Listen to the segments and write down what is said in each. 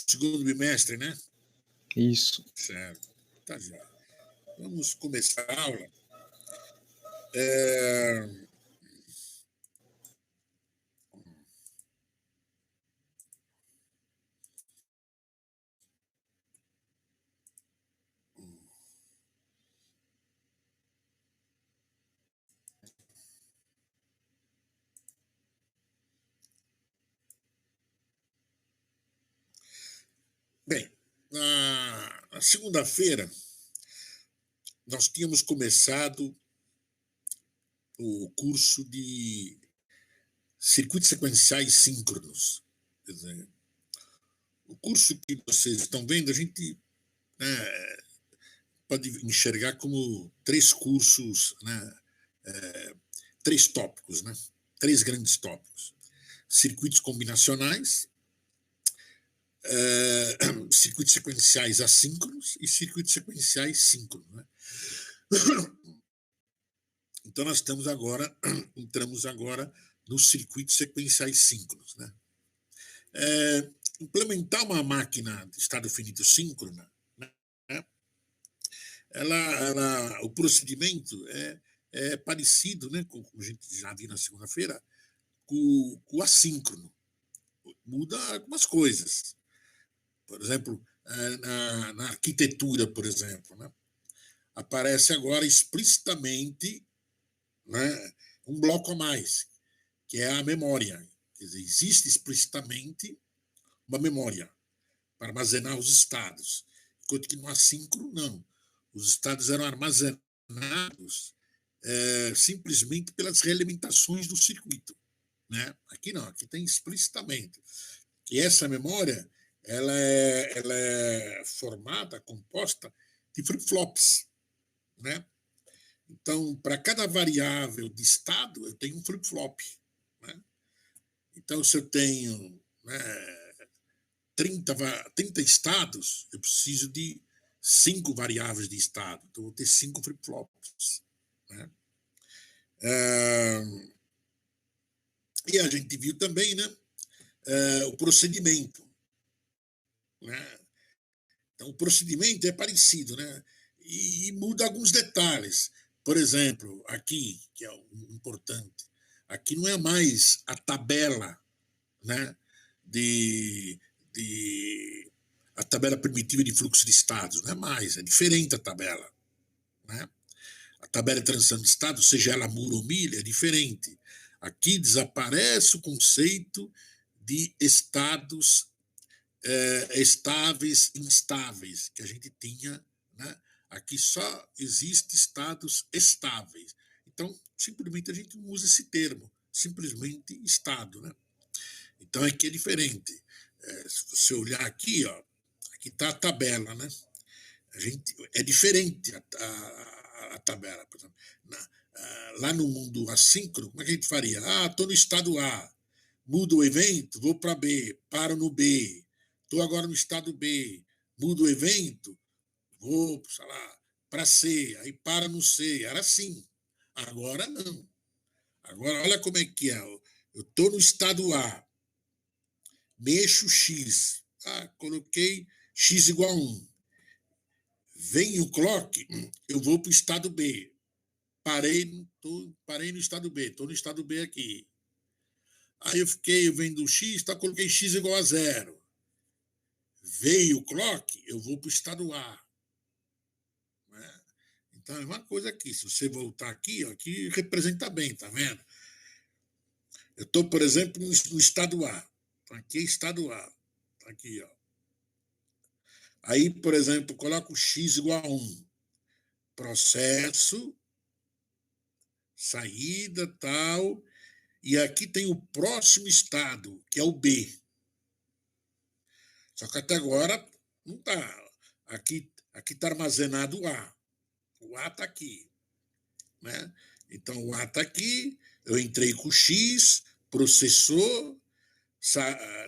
segundo bimestre, né? Isso. Certo. Tá, já. Vamos começar a aula. Bem, na segunda-feira, nós tínhamos começado o curso de circuitos sequenciais síncronos. Quer dizer, o curso que vocês estão vendo, a gente pode enxergar como 3 cursos, né, 3 tópicos, né, 3 grandes tópicos. Circuitos combinacionais, circuitos sequenciais assíncronos e circuitos sequenciais síncronos. Né? Então, nós entramos agora nos circuitos sequenciais síncronos. Né? Implementar uma máquina de estado finito síncrona, né? O procedimento é parecido, né, como a gente já viu na segunda-feira, com o assíncrono. Muda algumas coisas. Por exemplo, na arquitetura, por exemplo, né, aparece agora explicitamente, né, um bloco a mais, que é a memória. Quer dizer, existe explicitamente uma memória para armazenar os estados, enquanto que no assíncrono, não. Os estados eram armazenados simplesmente pelas realimentações do circuito. Né? Aqui não, aqui tem explicitamente. E essa memória ela é formada, composta de flip-flops. Né? Então, para cada variável de estado, eu tenho um flip-flop. Né? Então, se eu tenho 30 estados, eu preciso de 5 variáveis de estado. Então, eu vou ter 5 flip-flops. Né? E a gente viu também, né, o procedimento. Né? Então, o procedimento é parecido, né? E muda alguns detalhes. Por exemplo, aqui, que é importante, aqui não é mais a tabela, né, a tabela primitiva de fluxo de estados, não é mais, é diferente a tabela. Né? A tabela de transição de estado, seja ela muro ou milha, é diferente. Aqui desaparece o conceito de estados estáveis e instáveis, que a gente tinha. Né? Aqui só existe estados estáveis. Então, simplesmente a gente não usa esse termo, simplesmente estado. Né? Então, aqui é diferente. Se você olhar aqui, ó, aqui está a tabela. Né? É diferente a tabela. Por exemplo, lá no mundo assíncrono, como é que a gente faria? Estou no estado A, mudo o evento, vou para B, paro no B, estou agora no estado B, mudo o evento, vou, sei lá, para C, aí para no C. Era assim. Agora não. Agora, olha como é que é. Eu estou no estado A, mexo X, coloquei X igual a 1. Vem o clock, eu vou para o estado B. Parei no estado B, estou no estado B aqui. Aí eu vendo o X, coloquei X igual a 0. Veio o clock, eu vou para o estado A. Né? Então é uma coisa aqui. Se você voltar aqui, ó, aqui representa bem, tá vendo? Eu estou, por exemplo, no estado A. Aqui é estado A. Aqui, ó. Aí, por exemplo, coloco X igual a 1. Processo, saída, tal. E aqui tem o próximo estado, que é o B. Só que até agora não está. Aqui está armazenado o A. O A está aqui. Né? Então, o A está aqui, eu entrei com o X, processou,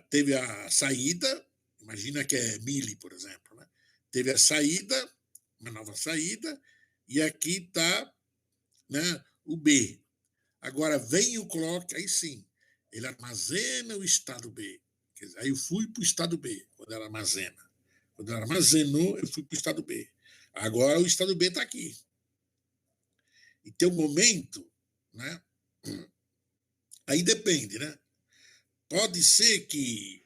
teve a saída, imagina que é mili, por exemplo. Né? Teve a saída, uma nova saída, e aqui está, né, o B. Agora vem o clock, aí sim, ele armazena o estado B, Quer dizer, aí eu fui para o estado B, quando ela armazena. Quando ela armazenou, eu fui para o estado B. Agora o estado B está aqui. E tem um momento, né? Aí depende, né? Pode ser que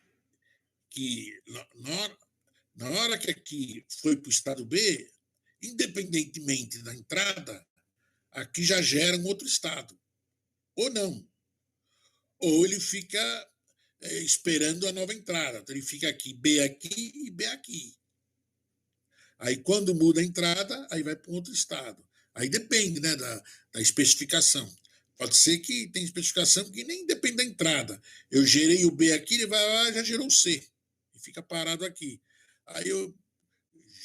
na hora que aqui foi para o estado B, independentemente da entrada, aqui já gera um outro estado. Ou não. Ou ele fica esperando a nova entrada. Então ele fica aqui e B aqui. Aí quando muda a entrada, aí vai para um outro estado. Aí depende, né, da especificação. Pode ser que tem especificação que nem depende da entrada. Eu gerei o B aqui, ele vai lá e já gerou o C. E fica parado aqui. Aí eu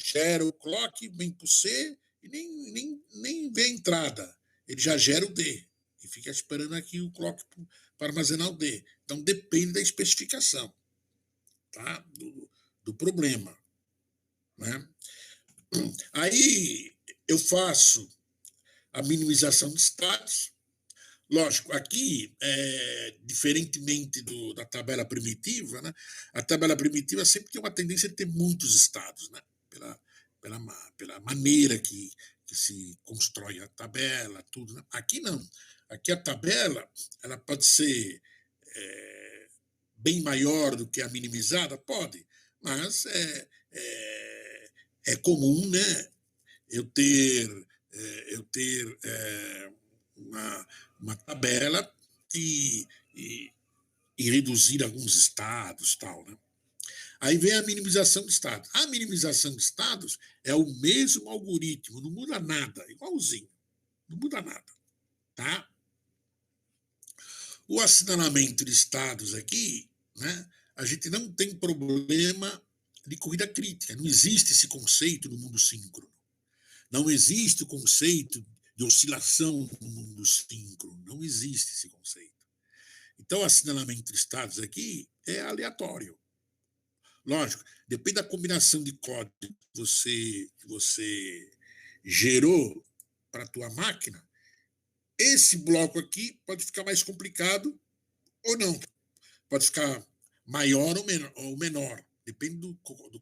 gero o clock, vem para o C e nem vê a entrada. Ele já gera o D. E fica esperando aqui o clock para armazenar o D. Então depende da especificação, tá? Do problema, né? Aí eu faço a minimização de estados. Lógico, aqui, diferentemente da tabela primitiva, né, a tabela primitiva sempre tem uma tendência de ter muitos estados, né, pela maneira que se constrói a tabela, tudo. Né? Aqui não. Aqui a tabela ela pode ser bem maior do que a minimizada? Pode, mas é comum, né, eu ter uma tabela e reduzir alguns estados, tal, né? Aí vem a minimização de estados. A minimização de estados é o mesmo algoritmo, não muda nada, igualzinho, não muda nada, tá? O assinalamento de estados aqui, né? A gente não tem problema de corrida crítica. Não existe esse conceito no mundo síncrono. Não existe o conceito de oscilação no mundo síncrono. Não existe esse conceito. Então, o assinalamento de estados aqui é aleatório. Lógico, depende da combinação de código que você gerou para a tua máquina, esse bloco aqui pode ficar mais complicado ou não. Pode ficar maior ou menor. Depende do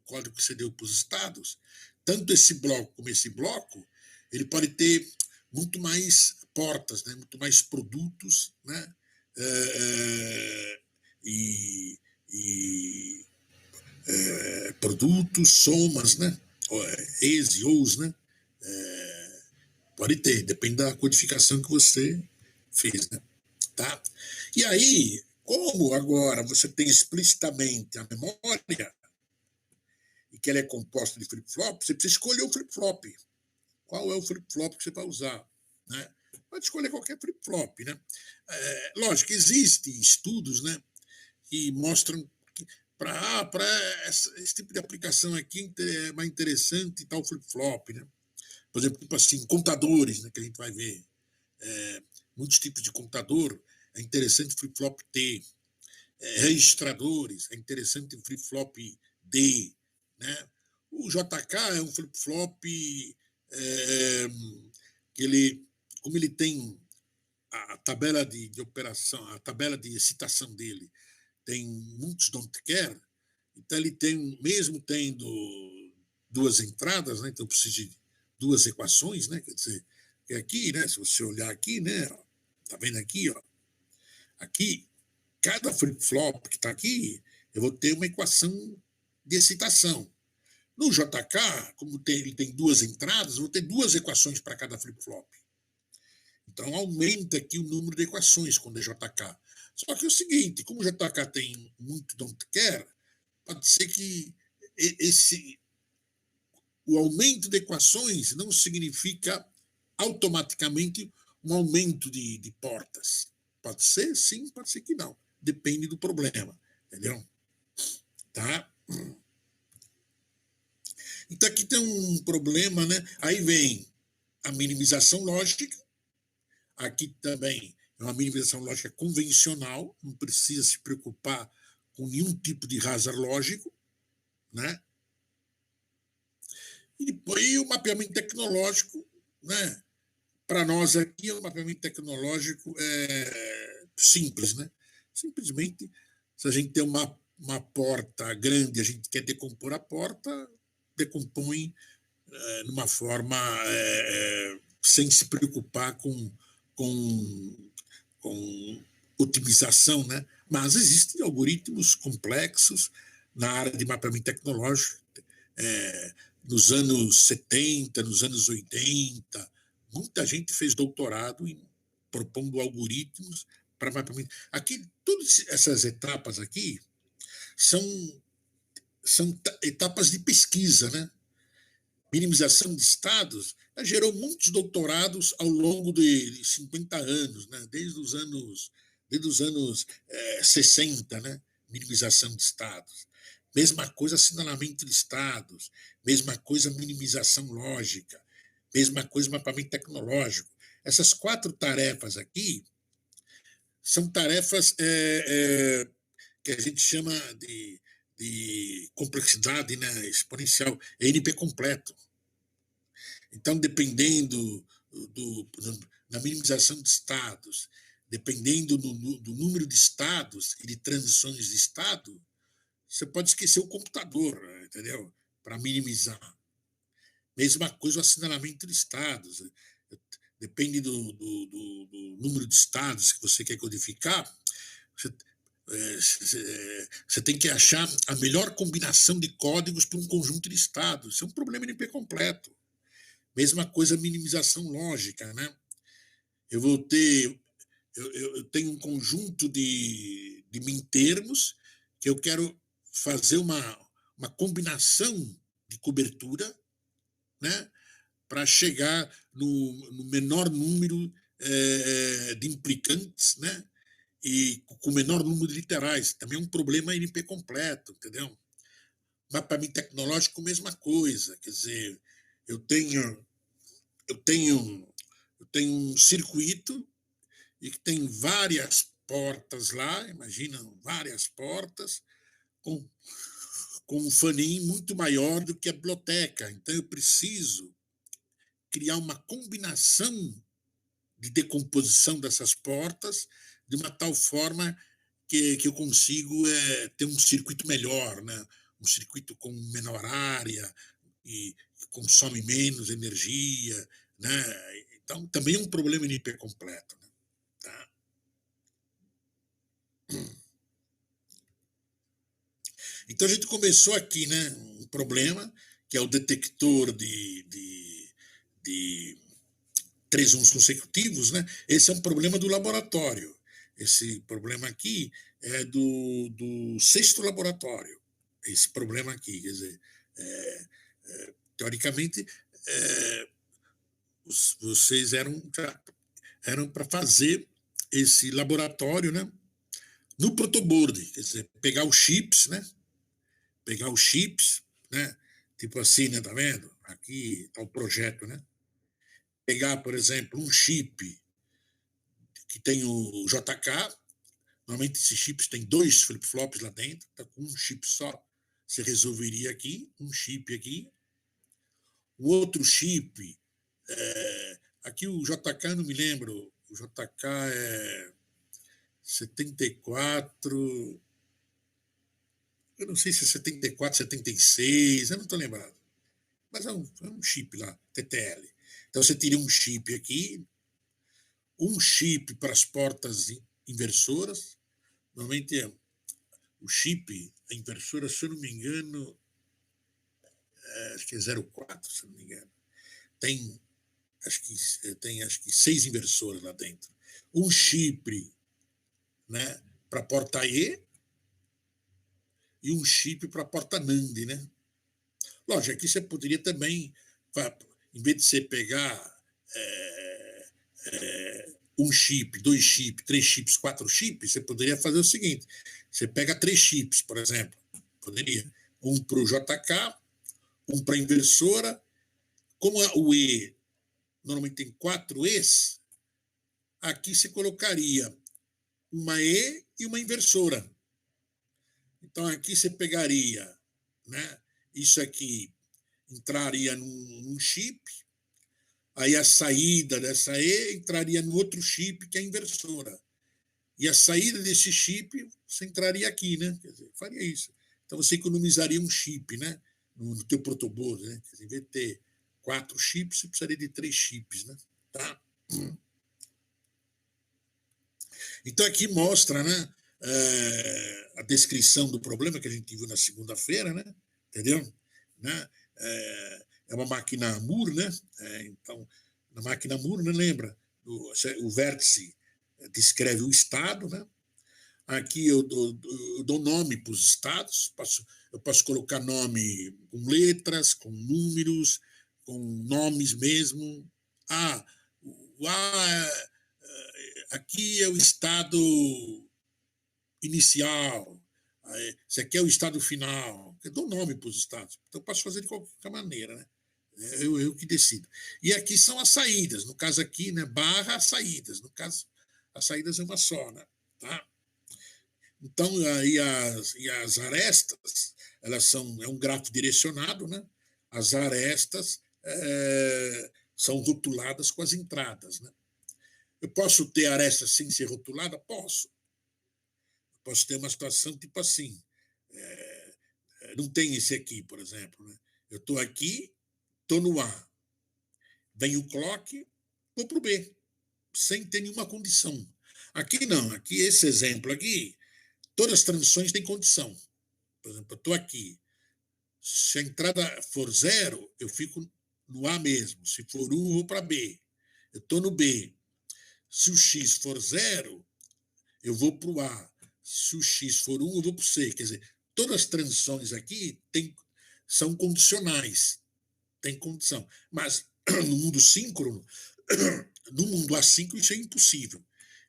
código que você deu para os estados. Tanto esse bloco como esse bloco, ele pode ter muito mais portas, né? Muito mais produtos, né? E produtos, somas, né? E's e O's, né? Pode ter, depende da codificação que você fez, né? Tá? E aí, como agora você tem explicitamente a memória e que ela é composta de flip-flop, você precisa escolher o flip-flop. Qual é o flip-flop que você vai usar? Né? Pode escolher qualquer flip-flop. Né? Lógico, existem estudos, né, que mostram que para esse tipo de aplicação aqui é mais interessante tal flip-flop. Né? Por exemplo, tipo assim, contadores, né, que a gente vai ver. Muitos tipos de computador, é interessante flip-flop T. Registradores, é interessante flip-flop D. Né? O JK é um flip-flop que ele, como ele tem a tabela de operação, a tabela de excitação dele tem muitos don't care, então ele tem, mesmo tendo duas entradas, né, então precisa de duas equações, né, quer dizer, aqui, né, se você olhar aqui, né, tá vendo aqui, ó, aqui, cada flip-flop que está aqui, eu vou ter uma equação de excitação. No JK, como ele tem duas entradas, eu vou ter duas equações para cada flip-flop. Então aumenta aqui o número de equações quando é JK. Só que é o seguinte, como o JK tem muito don't care, pode ser que o aumento de equações não significa automaticamente um aumento de portas. Pode ser sim, pode ser que não. Depende do problema, entendeu? Tá? Então aqui tem um problema, né? Aí vem a minimização lógica. Aqui também é uma minimização lógica convencional, não precisa se preocupar com nenhum tipo de hazard lógico, né? E depois o mapeamento tecnológico, né? Para nós aqui, o mapeamento tecnológico é simples, né? Simplesmente, se a gente tem uma porta grande, a gente quer decompor a porta, decompõe numa forma sem se preocupar com, com otimização, né? Mas existem algoritmos complexos na área de mapeamento tecnológico. Nos anos 70, nos anos 80, muita gente fez doutorado propondo algoritmos para mapeamento. Aqui, todas essas etapas aqui são etapas de pesquisa, né? Minimização de estados gerou muitos doutorados ao longo de 50 anos, né? Desde os anos 60, né? Minimização de estados. Mesma coisa assinalamento de estados, mesma coisa minimização lógica, mesma coisa mapeamento tecnológico. Essas 4 tarefas aqui são tarefas que a gente chama de complexidade, né, exponencial, NP completo. Então, dependendo da minimização de estados, dependendo do número de estados e de transições de estado, você pode esquecer o computador, entendeu? Para minimizar. Mesma coisa o assinalamento de estados. Depende do número de estados que você quer codificar, você tem que achar a melhor combinação de códigos para um conjunto de estados. Isso é um problema NP completo. Mesma coisa minimização lógica, né? Eu tenho um conjunto de min-termos que eu quero fazer uma combinação de cobertura, né, para chegar no menor número de implicantes, né, e com o menor número de literais. Também é um problema NP completo, entendeu? Mapeamento tecnológico, mesma coisa. Quer dizer, eu tenho, eu tenho, eu tenho um circuito e que tem várias portas lá, imagina, várias portas, com, com um fanim muito maior do que a biblioteca. Então, eu preciso criar uma combinação de decomposição dessas portas de uma tal forma que eu consigo ter um circuito melhor, né? Um circuito com menor área e consome menos energia, né? Então, também é um problema NP completo, né? Tá? Então, a gente começou aqui, né? Um problema, que é o detector de 3 uns consecutivos, né? Esse é um problema do laboratório. Esse problema aqui é do 6º laboratório. Esse problema aqui, quer dizer, teoricamente, vocês eram para fazer esse laboratório, né? No protoboard, quer dizer, pegar os chips, né? Pegar os chips, né? Tipo assim, né? Tá vendo? Aqui está o projeto, né? Pegar, por exemplo, um chip que tem o JK. Normalmente esses chips têm 2 flip-flops lá dentro, tá com um chip só. Você resolveria aqui, um chip aqui. O outro chip, aqui o JK, não me lembro, o JK é 74, eu não sei se é 74, 76, eu não estou lembrado. Mas é um chip lá, TTL. Então você teria um chip aqui, um chip para as portas inversoras. Normalmente o chip, a inversora, se eu não me engano, acho que é 04, se eu não me engano. Tem acho que 6 inversoras lá dentro. Um chip, né, para a porta E e um chip para a porta NAND, né? Lógico, aqui você poderia também, em vez de você pegar um chip, 2 chips, 3 chips, 4 chips, você poderia fazer o seguinte: você pega 3 chips, por exemplo, poderia, um para o JK, um para a inversora. Como o E normalmente tem 4 E's, aqui você colocaria uma E e uma inversora. Então aqui você pegaria, né, isso aqui entraria num chip, aí a saída dessa E entraria no outro chip, que é a inversora. e a saída desse chip, você entraria aqui, né? Quer dizer, faria isso. Então você economizaria um chip, né? No teu protoboard, né? Quer dizer, em vez de ter 4 chips, você precisaria de 3 chips, né? Tá? Então aqui mostra, né? A descrição do problema que a gente viu na segunda-feira, né? Entendeu? Né? É uma máquina Moore, né? Então, na máquina Moore, né, lembra? O vértice descreve o estado, né? Aqui eu dou nome para os estados, eu posso colocar nome com letras, com números, com nomes mesmo. Ah, o A, aqui é o estado inicial, esse aqui é o estado final. Eu dou nome para os estados, então eu posso fazer de qualquer maneira, né? Eu que decido. E aqui são as saídas, no caso aqui, né, barra saídas, no caso, as saídas é uma só, né? Tá? Então, as arestas, é um grafo direcionado, né? As arestas são rotuladas com as entradas, né? Eu posso ter aresta sem ser rotulada? Posso. Eu posso ter uma situação tipo assim. Não tem esse aqui, por exemplo. Né? Eu estou aqui, estou no A. Vem o clock, vou para o B, sem ter nenhuma condição. Aqui não, aqui esse exemplo aqui, todas as transições têm condição. Por exemplo, eu estou aqui. Se a entrada for 0, eu fico no A mesmo. Se for 1, eu vou para B. Eu estou no B. Se o X for 0, eu vou para o A. Se o X for 1, eu vou para o C. Quer dizer, todas as transições aqui são condicionais. Tem condição. Mas no mundo síncrono, no mundo assíncrono, isso é impossível.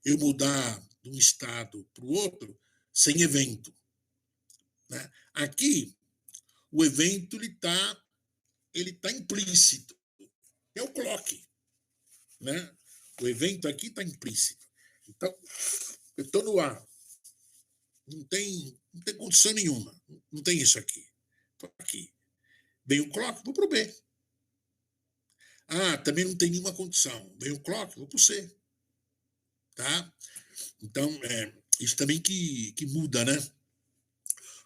Eu mudar de um estado para o outro sem evento. Né? Aqui, o evento ele tá implícito. É o clock. Né? O evento aqui está implícito. Então, eu estou no ar. Não tem condição nenhuma. Não tem isso aqui. Estou aqui. Vem o clock, vou para o B. Ah, também não tem nenhuma condição. Vem o clock, vou para o C. Tá? Então, isso também que muda, né?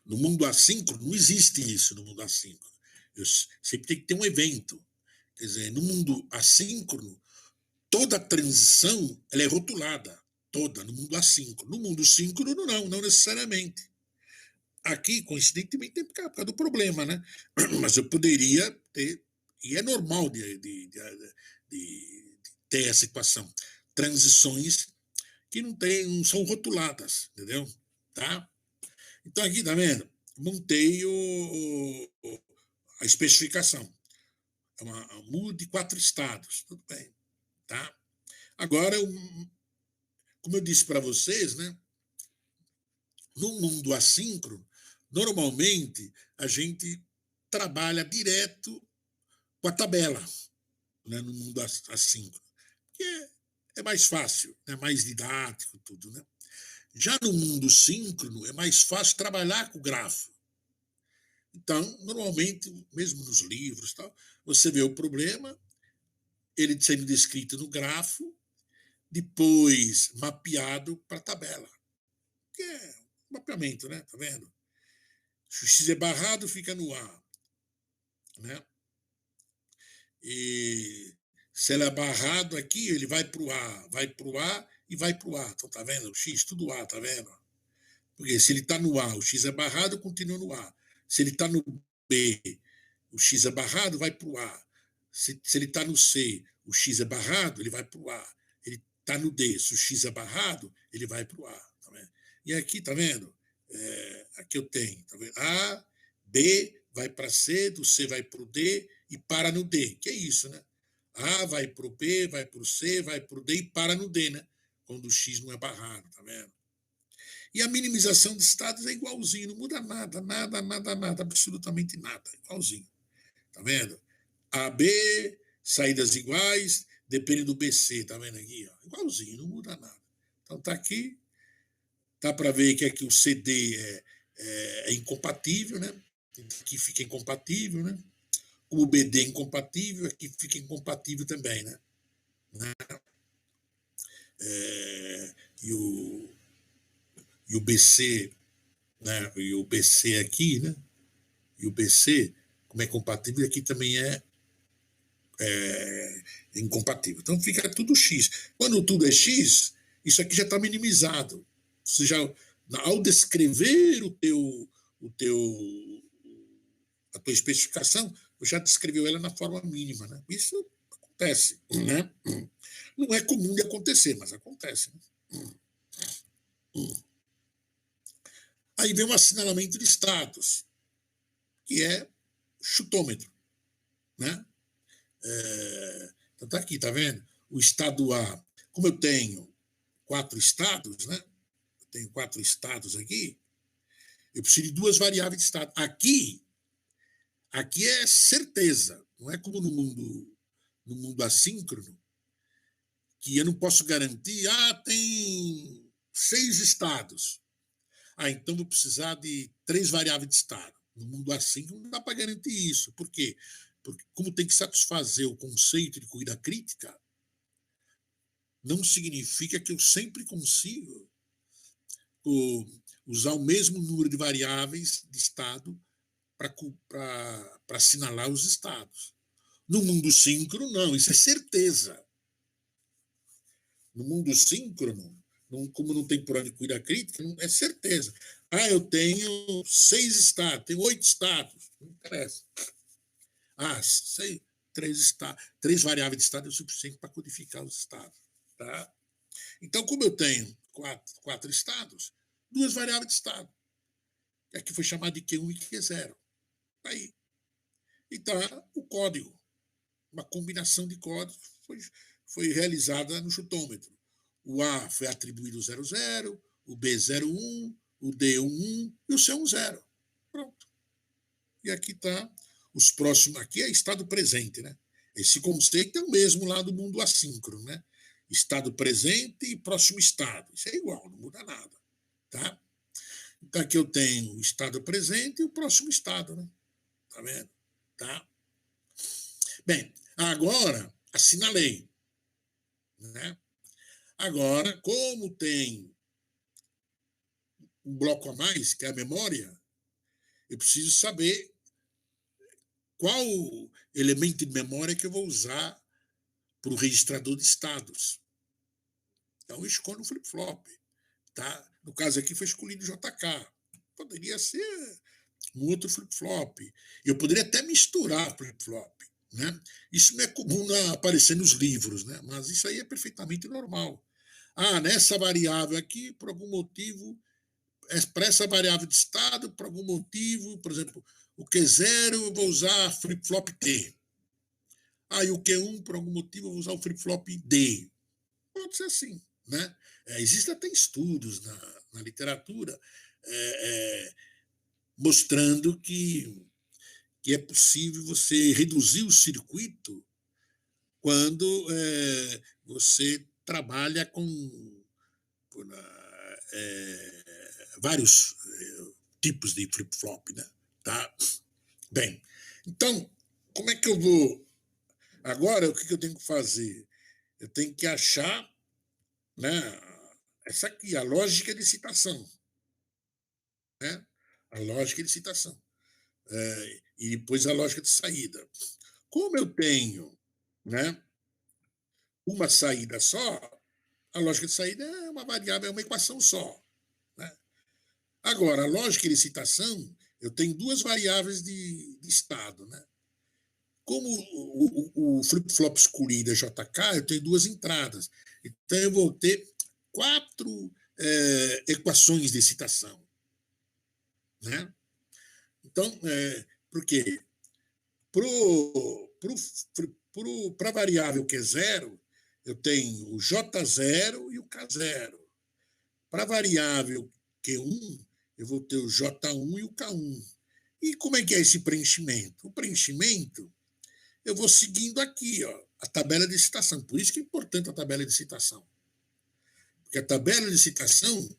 No mundo assíncrono, não existe isso no mundo assíncrono. Eu sempre tem que ter um evento. Quer dizer, no mundo assíncrono, toda transição ela é rotulada. Toda, no mundo assíncrono. No mundo síncrono, não necessariamente. Aqui, coincidentemente, tem por causa do problema, né? Mas eu poderia ter, e é normal de ter essa equação, transições que não são rotuladas, entendeu? Tá? Então, aqui, tá vendo? Montei a especificação. É uma muda de 4 estados. Tudo bem. Tá? Agora, como eu disse para vocês, né? No mundo assíncrono, normalmente a gente trabalha direto com a tabela, né, no mundo assíncrono, que é mais fácil, é mais didático, tudo, né? Já no mundo síncrono, é mais fácil trabalhar com o grafo. Então, normalmente, mesmo nos livros, tal, você vê o problema, ele sendo descrito no grafo, depois mapeado para a tabela. Que é mapeamento, né? Tá vendo? Se o X é barrado, fica no A. Né? E se ele é barrado aqui, ele vai para o A, vai para o A e vai para o A. Então, tá vendo? O X, tudo A, tá vendo? Porque se ele está no A, o X é barrado, continua no A. Se ele está no B, o X é barrado, vai para o A. Se ele está no C, o X é barrado, ele vai para o A. Ele está no D, se o X é barrado, ele vai para o A. Tá vendo? E aqui, tá vendo? Aqui eu tenho, tá vendo? A, B, vai para C, do C vai para o D e para no D. Que é isso, né? A vai para o B, vai para o C, vai para o D e para no D, né? Quando o X não é barrado, tá vendo? E a minimização de estados é igualzinho, não muda nada, absolutamente nada, igualzinho. Tá vendo? A, B, saídas iguais, depende do BC, tá vendo aqui? Ó? Igualzinho, não muda nada. Então tá aqui, dá para ver que aqui o CD é incompatível, né? Aqui fica incompatível, né? Como o BD é incompatível, aqui fica incompatível também, né? E e o BC, né? E o BC aqui, né? E o BC, como é compatível, aqui também é incompatível. Então fica tudo X. Quando tudo é X, isso aqui já está minimizado. Você já, ao descrever o teu, a tua especificação, você já descreveu ela na forma mínima. Né? Isso acontece. Né? Não é comum de acontecer, mas acontece. Né? Aí vem um assinalamento de status, que é chutômetro. Né? Então tá aqui, tá vendo? O estado A, como eu tenho 4 estados, né? Eu tenho 4 estados aqui, eu preciso de 2 variáveis de estado. Aqui é certeza, não é como no mundo assíncrono, que eu não posso garantir, tem 6 estados. Então vou precisar de 3 variáveis de estado. No mundo assíncrono não dá para garantir isso. Por quê? Porque como tem que satisfazer o conceito de corrida crítica, não significa que eu sempre consigo usar o mesmo número de variáveis de estado para assinalar os estados. No mundo síncrono, não, isso é certeza. No mundo síncrono, como não tem por onde cuidar crítica, não é certeza. Eu tenho 6 estados, tenho 8 estados, não interessa. Sei, 3 variáveis de estado é o suficiente para codificar os estados. Tá? Então, como eu tenho 4 estados, 2 variáveis de estado. Aqui foi chamado de Q1 e Q0. Aí. E está o código. Uma combinação de códigos foi realizada no chutômetro. O A foi atribuído 00, o B 01, o D 11 e o C 10. Pronto. E aqui está os próximos. Aqui é estado presente, né? Esse conceito é o mesmo lá do mundo assíncrono, né? Estado presente e próximo estado. Isso é igual, não muda nada. Tá? Então aqui eu tenho o estado presente e o próximo estado, né? Tá vendo? Tá? Bem, agora assinalei. Né? Agora, como tem um bloco a mais, que é a memória, eu preciso saber qual elemento de memória que eu vou usar para o registrador de estados. Então, eu escolho o flip-flop. Tá? No caso aqui, foi escolhido o JK. Poderia ser um outro flip-flop. Eu poderia até misturar flip-flop. Né? Isso não é comum aparecer nos livros, né? Mas isso aí é perfeitamente normal. Nessa variável aqui, por algum motivo, para essa variável de estado, por algum motivo, por exemplo, o Q0 eu vou usar flip-flop T. E o Q1, por algum motivo, eu vou usar o flip-flop D. Pode ser assim. Né? Existem até estudos na literatura mostrando que é possível você reduzir o circuito quando você trabalha com vários tipos de flip-flop. Né? Tá? Bem, então, como é que eu vou... Agora, o que eu tenho que fazer? Eu tenho que achar, né, essa aqui, a lógica de citação. Né? A lógica de citação. E depois a lógica de saída. Como eu tenho, né, uma saída só, a lógica de saída é uma variável, é uma equação só. Né? Agora, a lógica de citação, eu tenho 2 variáveis de estado. Né? Como o flip-flop escolhido é JK, eu tenho 2 entradas. Então, eu vou ter 4 equações de citação. Né? Então, por quê? Para a variável Q0, eu tenho o J0 e o K0. Para a variável Q1, eu vou ter o J1 e o K1. E como é que é esse preenchimento? O preenchimento, eu vou seguindo aqui, a tabela de citação. Por isso que é importante a tabela de citação. Porque a tabela de citação,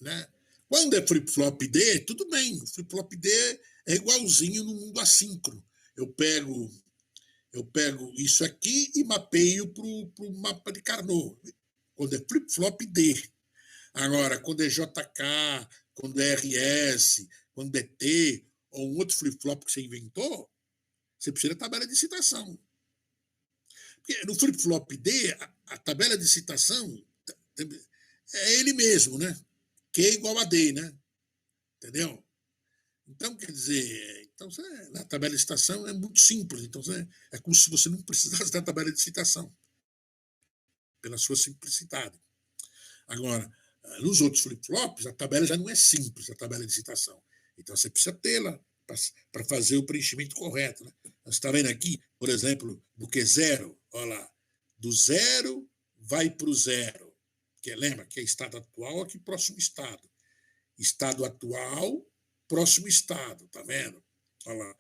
né, quando é flip-flop D, tudo bem. O flip-flop D é igualzinho no mundo assíncrono. Eu pego isso aqui e mapeio para o mapa de Carnot, quando é flip-flop D. Agora, quando é JK, quando é RS, quando é T, ou um outro flip-flop que você inventou, você precisa da tabela de citação. Porque no flip-flop D, a tabela de citação é ele mesmo, né? Q igual a D, né? Entendeu? Então, quer dizer, então, na tabela de citação é muito simples. Então, é como se você não precisasse da tabela de citação, pela sua simplicidade. Agora, nos outros flip-flops, a tabela já não é simples, a tabela de citação. Então, você precisa tê-la para fazer o preenchimento correto. Né? Você está vendo aqui, por exemplo, do Q0, olha lá, do zero vai para o zero, que lembra que é estado atual, aqui próximo estado. Estado atual, próximo estado, tá vendo? Olha lá,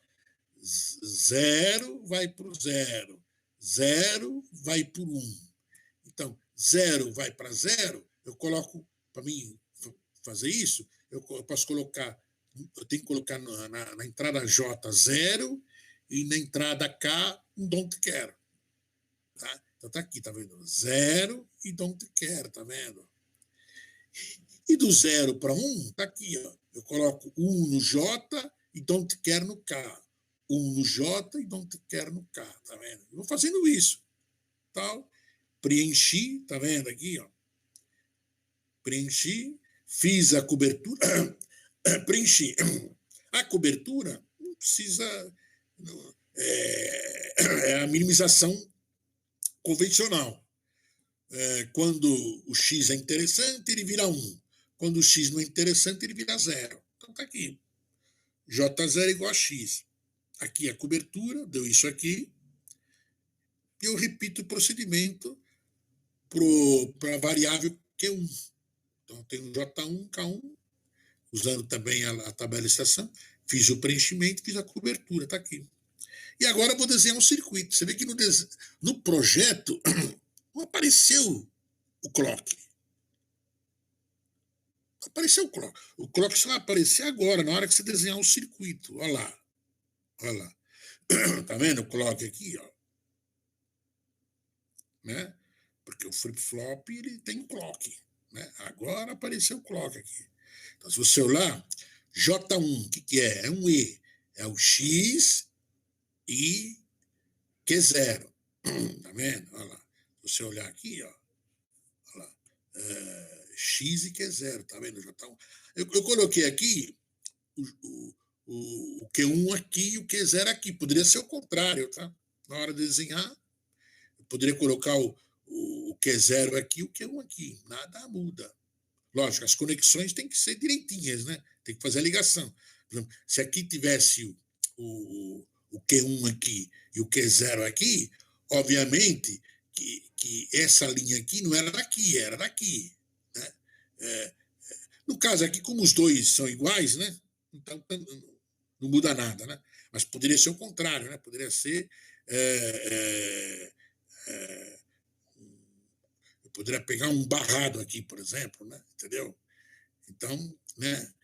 zero vai para o zero, zero vai por um. Então, zero vai para zero, eu coloco, para mim fazer isso, eu posso colocar, eu tenho que colocar na entrada J 0 e na entrada K um don't care. Tá? Então tá aqui, tá vendo? 0 e don't care, tá vendo? E do 0 para 1, tá aqui, ó. Eu coloco 1 no J e don't care no K. 1 no J e don't care no K, tá vendo? Eu vou fazendo isso, tal. Preenchi, tá vendo aqui, ó? Preenchi, fiz a cobertura, preenchi. A cobertura não precisa. É a minimização convencional. Quando o x é interessante, ele vira 1. Quando o x não é interessante, ele vira 0. Então tá aqui. J0 igual a x. Aqui a cobertura, deu isso aqui. E eu repito o procedimento para a variável Q1. Então tem o J1, K1, usando também a tabela de estação. Fiz o preenchimento, fiz a cobertura, está aqui. E agora eu vou desenhar um circuito. Você vê que no projeto não apareceu o clock. Não apareceu o clock. O clock só vai aparecer agora, na hora que você desenhar um circuito. Olha lá. Olha lá. Tá vendo o clock aqui? Ó? Né? Porque o flip-flop ele tem clock. Né? Agora apareceu o clock aqui. Então, se você olhar, J1, o que é? É um E. É o X e Q0. Tá vendo? Olha lá. Se você olhar aqui, ó. Olha lá. X e Q0, tá vendo? J1. Eu coloquei aqui o Q1 aqui e o Q0 aqui. Poderia ser o contrário, tá? Na hora de desenhar, eu poderia colocar o Q0 aqui e o Q1 aqui. Nada muda. Lógico, as conexões têm que ser direitinhas, né? Tem que fazer a ligação. Por exemplo, se aqui tivesse o Q1 aqui e o Q0 aqui, obviamente que essa linha aqui não era daqui, era daqui. Né? No caso aqui, como os dois são iguais, né? Então não muda nada, né? Mas poderia ser o contrário, né? Poderia ser eu poderia pegar um barrado aqui, por exemplo, né? Entendeu? Então, né?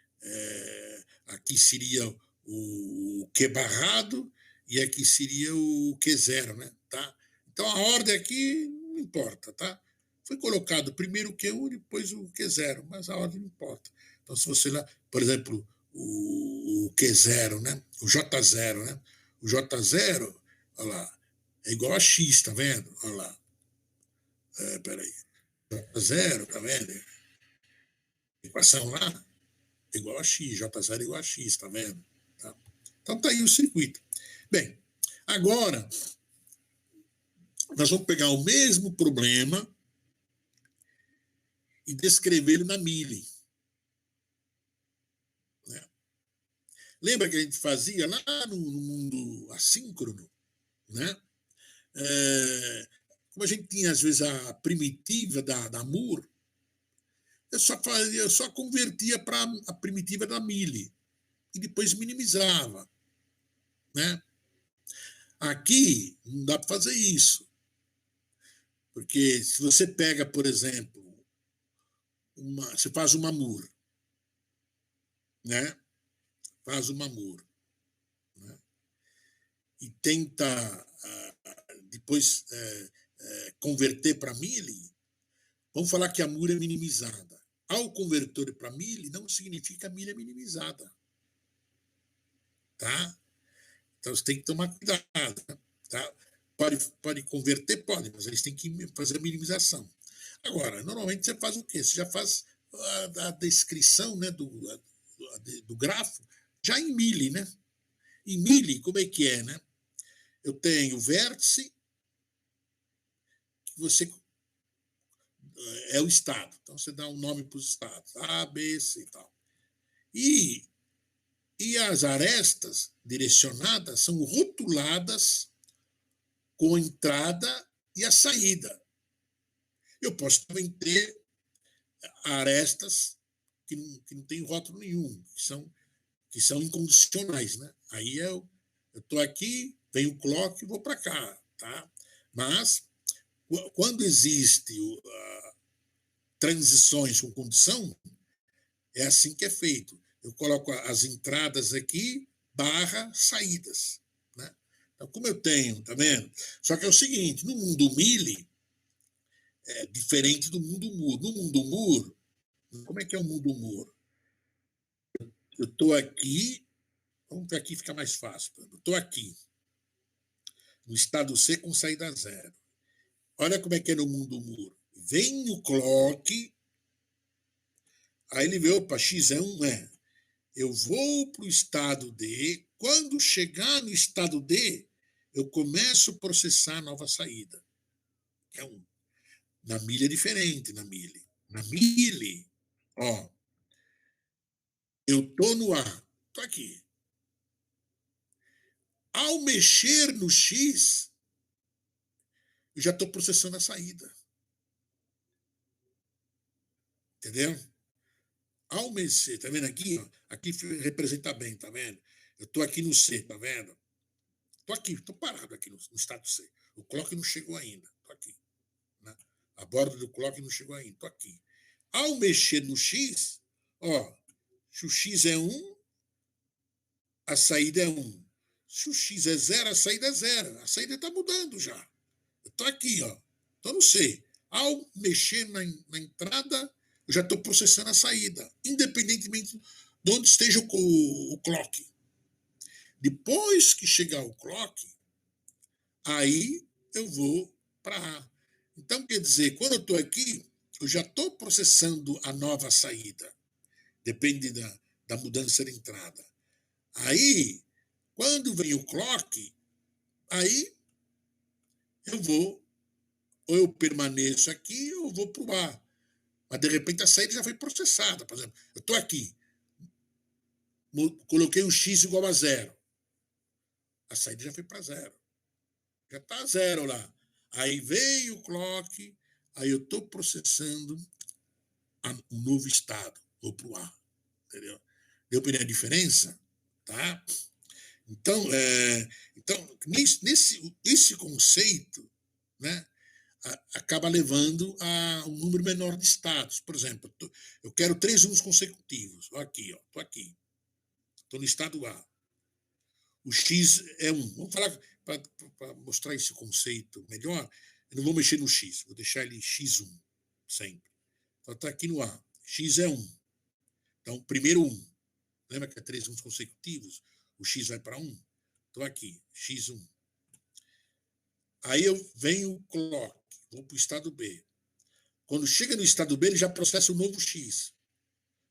Aqui seria o Q barrado e aqui seria o Q0, né? Tá? Então a ordem aqui não importa, tá? Foi colocado primeiro o Q1 e depois o Q0, mas a ordem não importa. Então, se você lá, por exemplo, o Q0, né? O J0, né? O J0, olha lá, é igual a X, tá vendo? Olha lá. Peraí. J0, tá vendo? Equação lá, igual a X, J0 igual a X, tá vendo? Tá? Então tá aí o circuito. Bem, agora nós vamos pegar o mesmo problema e descrevê-lo na Mili. Né? Lembra que a gente fazia lá no mundo assíncrono? Né? Como a gente tinha, às vezes, a primitiva da Moore, eu só convertia para a primitiva da Mili e depois minimizava. Né? Aqui não dá para fazer isso. Porque se você pega, por exemplo, você faz uma Moore, né? Faz uma Moore, né? E tenta depois converter para Mili, vamos falar que a Moore é minimizada. Ao converter para mili, não significa milha minimizada. Tá? Então, você tem que tomar cuidado. Tá? Pode converter? Pode, mas eles têm que fazer a minimização. Agora, normalmente você faz o quê? Você já faz a descrição, né, do grafo já em mili, né? Em mili, como é que é, né? Eu tenho o vértice, que você é o estado. Então, você dá um nome para os estados, A, B, C e tal. E as arestas direcionadas são rotuladas com a entrada e a saída. Eu posso também ter arestas que não têm rótulo nenhum, que são incondicionais. Né? Aí eu estou aqui, venho o clock e vou para cá. Tá? Mas, quando existe transições com condição, é assim que é feito. Eu coloco as entradas aqui, barra, saídas. Né? Então, como eu tenho, tá vendo? Só que é o seguinte, no mundo Mili, é diferente do mundo Moore. No mundo Moore, como é que é o mundo Moore? Eu estou aqui, vamos ver aqui, fica mais fácil. Eu estou aqui, no estado C com saída zero. Olha como é que é no mundo Moore. Vem o clock, aí ele vê, opa, X é 1, eu vou para o estado D, quando chegar no estado D, eu começo a processar a nova saída. É um. Na milha é diferente, na milha. Na milha, ó, eu estou no A, estou aqui. Ao mexer no X, eu já estou processando a saída. Entendeu? Ao mexer, tá vendo aqui? Ó, aqui representa bem, tá vendo? Eu estou aqui no C, tá vendo? Estou aqui, estou parado aqui no estado C. O clock não chegou ainda, estou aqui. Né? A borda do clock não chegou ainda, estou aqui. Ao mexer no X, ó, se o X é 1, a saída é 1. Se o X é 0, a saída é 0. A saída está mudando já. Eu estou aqui, ó. Estou no C. Ao mexer na entrada, eu já estou processando a saída, independentemente de onde esteja o clock. Depois que chegar o clock, aí eu vou para A. Então, quer dizer, quando eu estou aqui, eu já estou processando a nova saída. Depende da mudança de entrada. Aí, quando vem o clock, aí eu vou, ou eu permaneço aqui, ou eu vou para o A. Mas, de repente, a saída já foi processada. Por exemplo, eu estou aqui, coloquei um X igual a 0. A saída já foi para 0. Já está 0 lá. Aí veio o clock, aí eu estou processando um novo estado, vou para o A. Entendeu? Deu para entender a diferença? Tá? Então esse conceito, né, acaba levando a um número menor de estados. Por exemplo, eu quero 3 1s consecutivos. Aqui, estou aqui. Estou no estado A. O X é 1. Vamos falar, para mostrar esse conceito melhor, eu não vou mexer no X, vou deixar ele X1 sempre. Então está aqui no A. X é 1. Então, primeiro 1. Lembra que é 3 1s consecutivos? O X vai para 1. Estou aqui, X1. Aí eu venho o clock, vou para o estado B. Quando chega no estado B, ele já processa o novo X.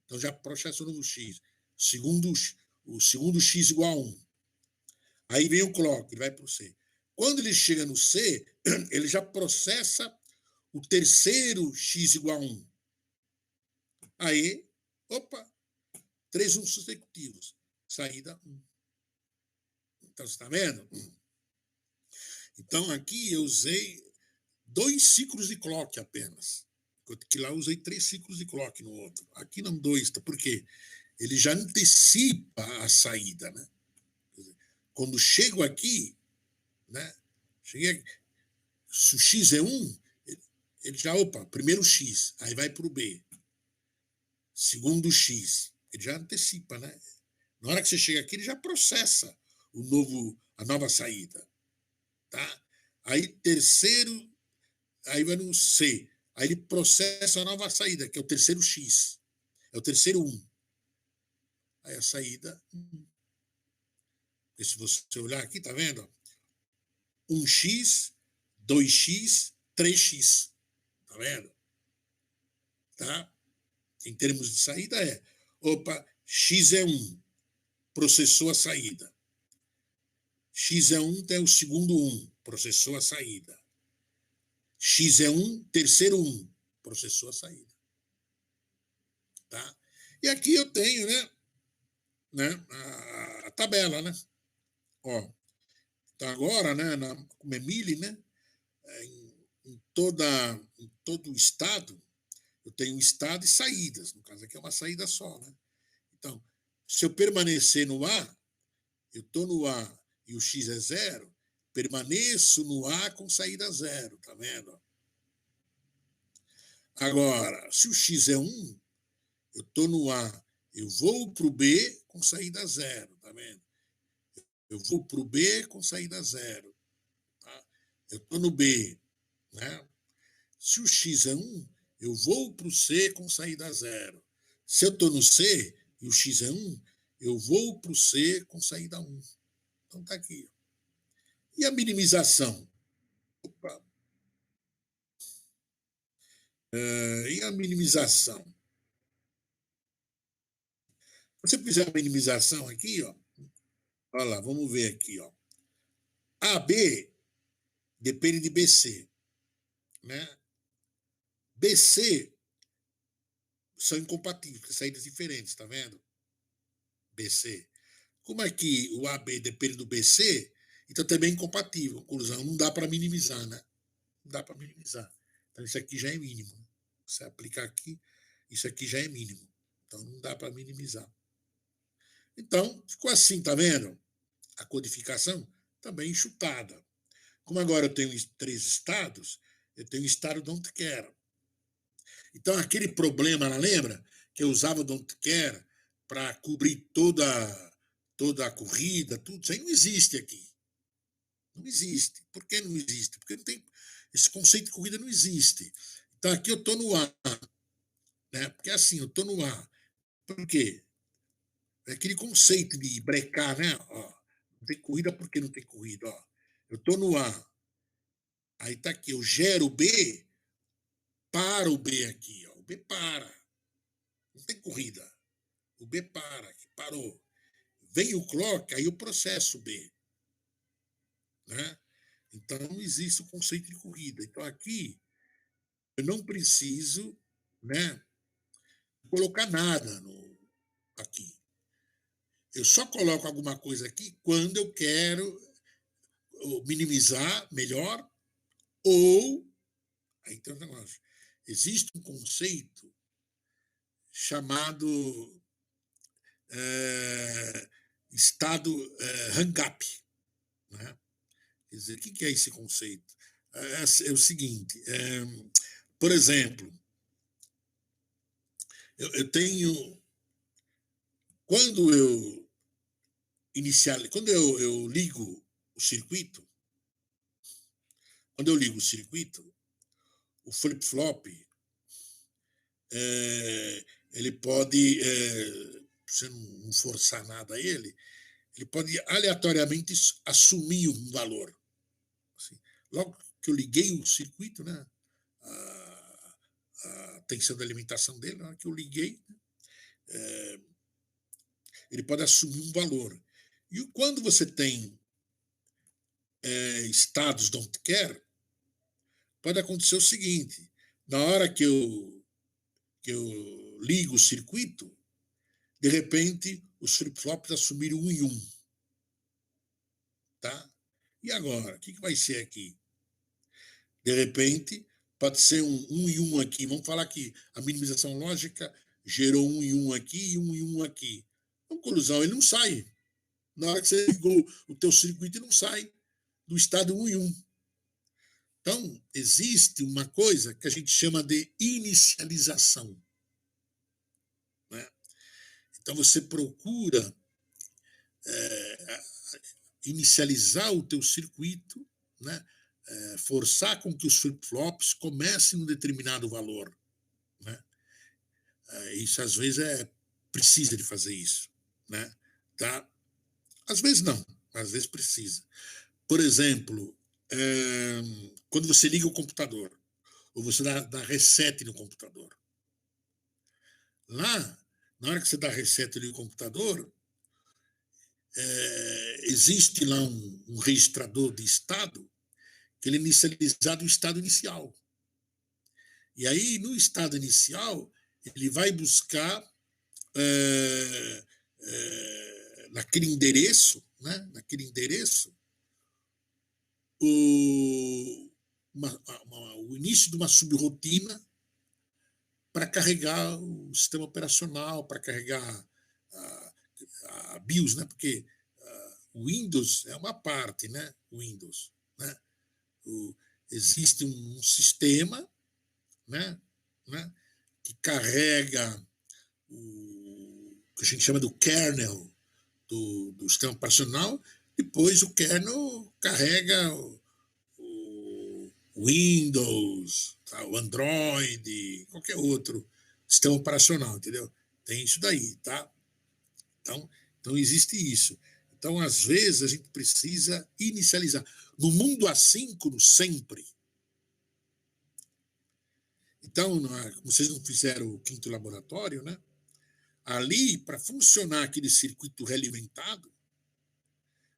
Então já processa o novo X. O segundo X igual a 1. Aí vem o clock, ele vai para o C. Quando ele chega no C, ele já processa o terceiro X igual a 1. Aí, opa, 3 1 consecutivos. Saída 1. Então, você está vendo? Então, aqui eu usei 2 ciclos de clock apenas. Enquanto que lá eu usei 3 ciclos de clock no outro. Aqui não 2, tá? Por quê? Ele já antecipa a saída, né? Quando chego aqui, né? Cheguei aqui, se o X é 1, ele já, opa, primeiro X, aí vai para o B. Segundo X, ele já antecipa, né? Na hora que você chega aqui, ele já processa a nova saída, tá? Aí terceiro, aí vai no C. Aí ele processa a nova saída, que é o terceiro X. É o terceiro 1. Aí a saída 1. E se você olhar aqui, tá vendo? 1x, 2x, 3x. Tá vendo? Tá? Em termos de saída opa, x é 1, processou a saída. X é 1, tem o segundo 1, processou a saída. X é 1, terceiro 1, processou a saída. Tá? E aqui eu tenho, a tabela, né? Ó, então agora, como é mili, né? Em todo o estado, eu tenho estado e saídas. No caso aqui é uma saída só, né? Então, se eu permanecer no A, eu estou no A e o X é 0, permaneço no A com saída 0, tá vendo? Agora, se o X é 1, eu estou no A, eu vou para o B com saída 0, tá vendo? Eu vou para o B com saída 0. Tá? Eu estou no B, né? Se o X é 1, eu vou para o C com saída 0. Se eu estou no C e o X é 1, eu vou para o C com saída 1. Então está aqui. E a minimização? Opa. E a minimização? Se você fizer a minimização aqui, ó, olha lá, vamos ver aqui. Ó. AB depende de BC. Né? BC são incompatíveis, saídas diferentes, tá vendo? BC. Como é que o AB depende do BC, então também é incompatível. Conclusão, não dá para minimizar, né? Não dá para minimizar. Então isso aqui já é mínimo. Você aplicar aqui, isso aqui já é mínimo. Então não dá para minimizar. Então, ficou assim, tá vendo? A codificação também enxutada. Como agora eu tenho 3 estados, eu tenho o estado don't care. Então, aquele problema, lembra? Que eu usava o don't care para cobrir toda a corrida, tudo. Isso aí não existe aqui. Não existe. Por que não existe? Porque não tem, esse conceito de corrida não existe. Então, aqui eu estou no A. Né? Porque assim, eu estou no A. Por quê? É aquele conceito de brecar, né? Ó, não tem corrida porque não tem corrida. Ó. Eu estou no A. Aí está aqui, eu gero o B, para o B aqui. Ó. O B para. Não tem corrida. O B para, parou. Vem o clock, aí eu processo o B. Né? Então não existe o conceito de corrida. Então aqui eu não preciso, né, colocar nada aqui. Eu só coloco alguma coisa aqui quando eu quero minimizar melhor ou aí tem um negócio. Existe um conceito chamado estado hang-up. Né? Quer dizer, o que é esse conceito? É o seguinte, por exemplo, eu tenho, quando eu quando eu ligo o circuito, o flip-flop, ele pode, você não forçar nada a ele pode aleatoriamente assumir um valor. Assim, logo que eu liguei o circuito, né, a tensão da alimentação dele, na hora que eu liguei, ele pode assumir um valor. E quando você tem estados don't care, pode acontecer o seguinte: na hora que eu ligo o circuito, de repente os flip-flops assumiram 1 em 1. Tá? E agora? O que vai ser aqui? De repente, pode ser um 1 em 1 aqui. Vamos falar que a minimização lógica gerou 1 em 1 aqui e 1 em 1 aqui. Conclusão, ele não sai. Na hora que você ligou o teu circuito, ele não sai do estado 1 em 1. Então, existe uma coisa que a gente chama de inicialização. Né? Então, você procura inicializar o teu circuito, né, forçar com que os flip-flops comecem um determinado valor, né? Isso às vezes precisa de fazer isso, né? Tá? Às vezes não, às vezes precisa. Por exemplo, quando você liga o computador, ou você dá reset no computador. Lá, na hora que você dá reset no computador, existe lá um registrador de estado que ele é inicializado no estado inicial. E aí, no estado inicial, ele vai buscar naquele endereço, né, o início de uma subrotina para carregar o sistema operacional, para carregar a BIOS, né, porque o Windows é uma parte, né, Windows, né, existe um sistema, né, que carrega o que a gente chama do kernel do sistema operacional. Depois o kernel carrega o Windows, tá? O Android, qualquer outro sistema operacional, entendeu? Tem isso daí, tá? Então existe isso. Então, às vezes, a gente precisa inicializar. No mundo assíncrono, sempre. Então, como vocês não fizeram o quinto laboratório, né? Ali, para funcionar aquele circuito realimentado,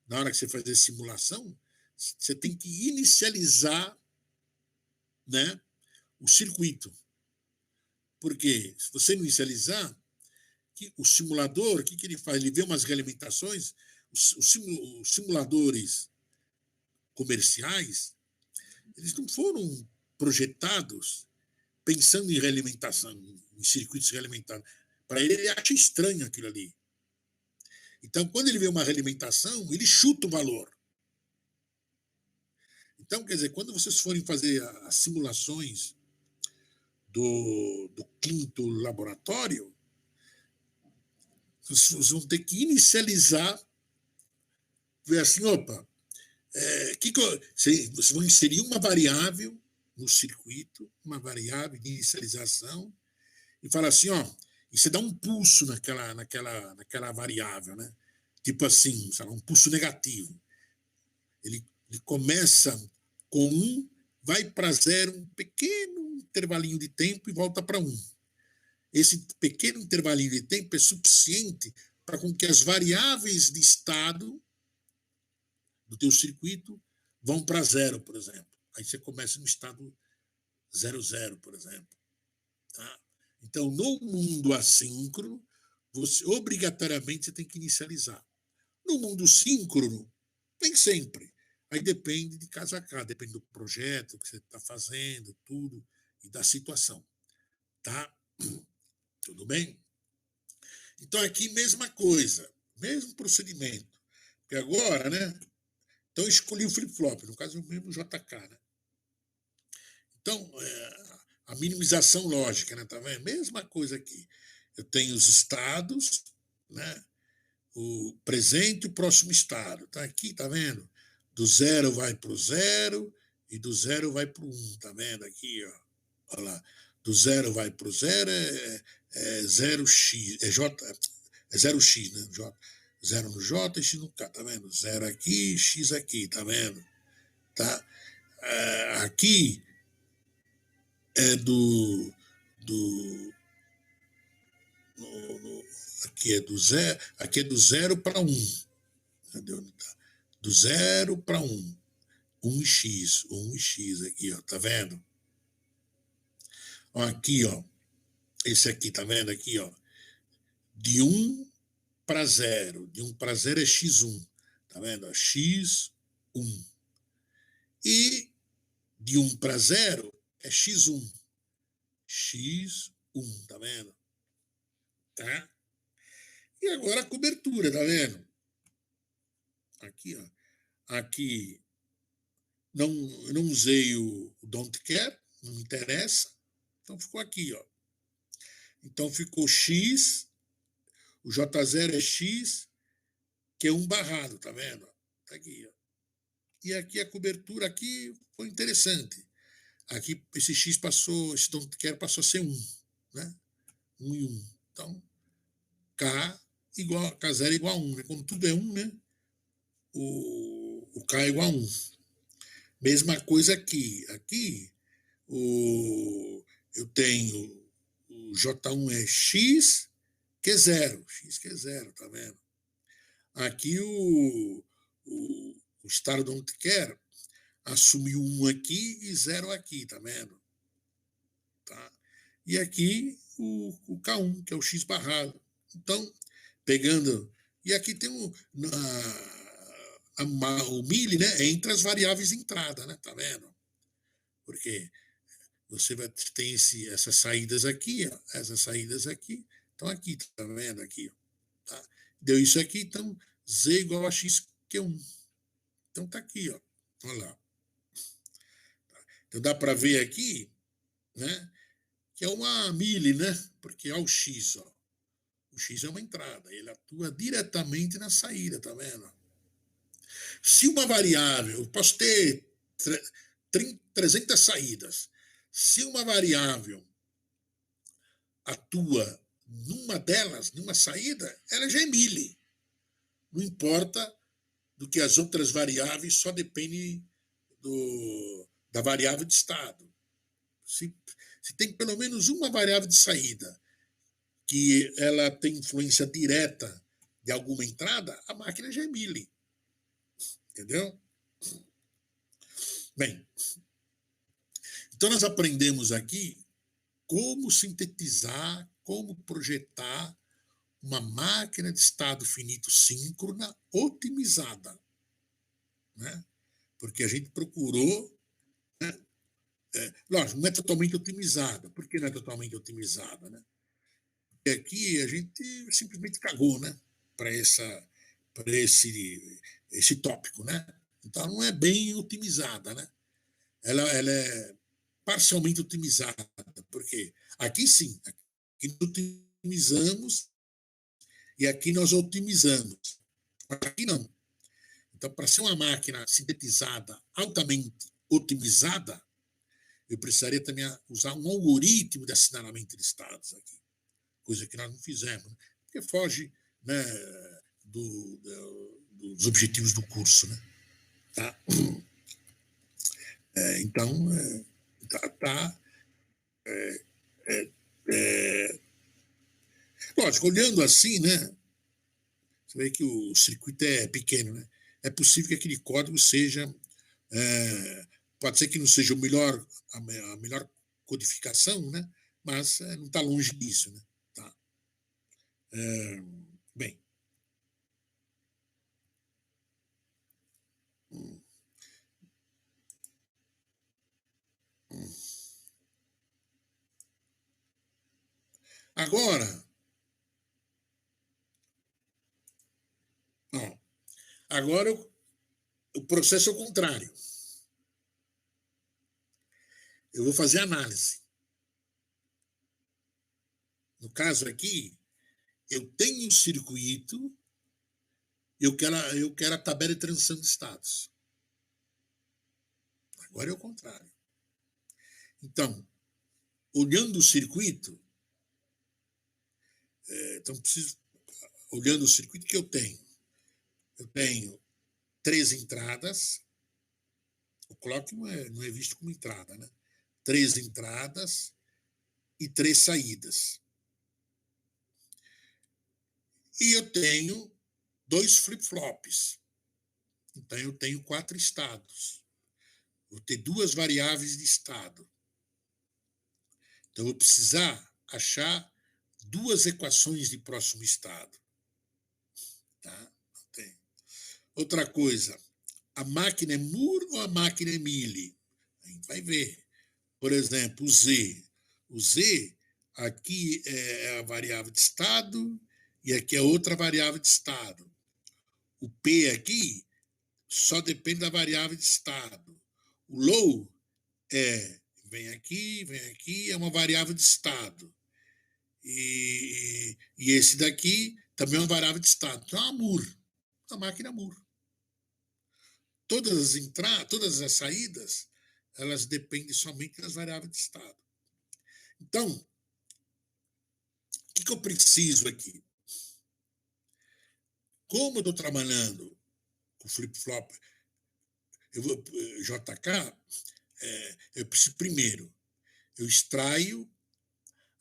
na hora que você fazer a simulação, você tem que inicializar, né, o circuito. Porque se você não inicializar, o simulador, o que ele faz? Ele vê umas realimentações, os simuladores comerciais, eles não foram projetados pensando em realimentação, em circuitos realimentados. Para ele acha estranho aquilo ali. Então, quando ele vê uma realimentação, ele chuta o valor. Então, quer dizer, quando vocês forem fazer as simulações do quinto laboratório, vocês vão ter que inicializar, ver assim, opa, vocês vão inserir uma variável no circuito, uma variável de inicialização, e falar assim, ó, e você dá um pulso naquela variável, né? Tipo assim, sabe, um pulso negativo. Ele começa com 1, vai para 0, um pequeno intervalinho de tempo e volta para 1. Esse pequeno intervalinho de tempo é suficiente para com que as variáveis de estado do teu circuito vão para 0, por exemplo. Aí você começa no estado 00, por exemplo. Tá? Então, no mundo assíncrono, obrigatoriamente você tem que inicializar. No mundo síncrono, nem sempre. Aí depende de casa a casa, depende do projeto que você está fazendo, tudo, e da situação. Tá? Tudo bem? Então, aqui, mesma coisa, mesmo procedimento. Porque agora, né? Então, eu escolhi o flip-flop, no caso, o mesmo JK, né? Então, a minimização lógica, né? Tá vendo? Mesma coisa aqui. Eu tenho os estados, né? O presente e o próximo estado. Tá aqui, tá vendo? Do 0 vai para o 0 e do 0 vai para o 1, tá vendo? Aqui, ó. Olha lá. Do 0 vai para o 0 é 0x, é J, é 0x, né? J. 0 no J e X no K, tá vendo? 0 aqui, X aqui, tá vendo? Tá? Aqui é do aqui é do 0 para 1. Entendeu? Do 0 para 1. 1x aqui, ó, tá vendo? Ó, aqui, ó. Esse aqui, tá vendo aqui, ó? De 1 para 0. De 1 para 0 é x1. Tá vendo? Ó, x1. E de 1 para 0 é x1. x1, tá vendo? Tá? E agora a cobertura, tá vendo? Aqui, ó. Aqui eu não usei o don't care, não me interessa. Então ficou aqui, ó. Então ficou x, o J0 é x, que é 1 barrado, tá vendo? Tá aqui, ó. e aqui a cobertura aqui foi interessante. Aqui esse X passou, esse don't care passou a ser 1, né? 1 e 1. Então, K0 igual a 1, né? Quando tudo é 1, né? O K é igual a 1. Mesma coisa aqui. Aqui eu tenho o J1 é X, que é 0. X que é 0, tá vendo? Aqui o Star Don't Care assumiu 1 aqui e 0 aqui, tá vendo? Tá? E aqui o K1, que é o X barrado. Então, pegando. E aqui tem o mili, né? Entre as variáveis de entrada, né? Tá vendo? Porque você tem essas saídas aqui, ó, essas saídas aqui, estão aqui, tá vendo? Aqui, ó, tá? Deu isso aqui, então Z igual a X, que é 1. Então tá aqui, ó. Olha lá. Então dá para ver aqui, né? Que é uma mili, né? Porque olha o X, ó. O X é uma entrada, ele atua diretamente na saída, tá vendo? Se uma variável, eu posso ter 300 saídas. Se uma variável atua numa delas, numa saída, ela já é mili. Não importa do que as outras variáveis, só depende da variável de estado. Se tem pelo menos uma variável de saída que ela tem influência direta de alguma entrada, a máquina já é mili. Entendeu? Bem, então nós aprendemos aqui como sintetizar, como projetar uma máquina de estado finito síncrona otimizada, né? Porque a gente procurou, né? Lógico, não é totalmente otimizada. Por que não é totalmente otimizada, né? Porque aqui a gente simplesmente cagou, né? Para esse tópico, né? Então não é bem otimizada, né? Ela é parcialmente otimizada, porque aqui sim, aqui nós otimizamos e aqui nós otimizamos. Aqui não. Então, para ser uma máquina sintetizada, altamente otimizada, eu precisaria também usar um algoritmo de assinalamento de estados aqui, coisa que nós não fizemos, né? Porque foge, né, dos objetivos do curso, né? Tá? Então, tá lógico, olhando assim, né? Você vê que o circuito é pequeno, né? É possível que aquele código seja. Pode ser que não seja a melhor codificação, né? Mas não está longe disso, né? Tá. Bem. Agora, ó, agora o processo é o contrário. Eu vou fazer análise. No caso aqui, eu tenho um circuito, eu quero a tabela de transição de estados. Agora é o contrário. Então, olhando o circuito, então preciso, olhando o circuito que eu tenho 3 entradas, o clock não é visto como entrada, né? 3 entradas e 3 saídas. E eu tenho 2 flip-flops. Então eu tenho 4 estados. Vou ter 2 variáveis de estado. Então eu vou precisar achar 2 equações de próximo estado. Tá? Outra coisa, a máquina é Moore ou a máquina é Mealy? A gente vai ver. Por exemplo, o Z. O Z, aqui é a variável de estado e aqui é outra variável de estado. O P aqui só depende da variável de estado. O low vem aqui, é uma variável de estado. E esse daqui também é uma variável de estado. Então é uma Moore, uma máquina Moore. todas as saídas, elas dependem somente das variáveis de estado. Então, o que eu preciso aqui? Como eu estou trabalhando com flip-flop JK, eu preciso, primeiro, eu extraio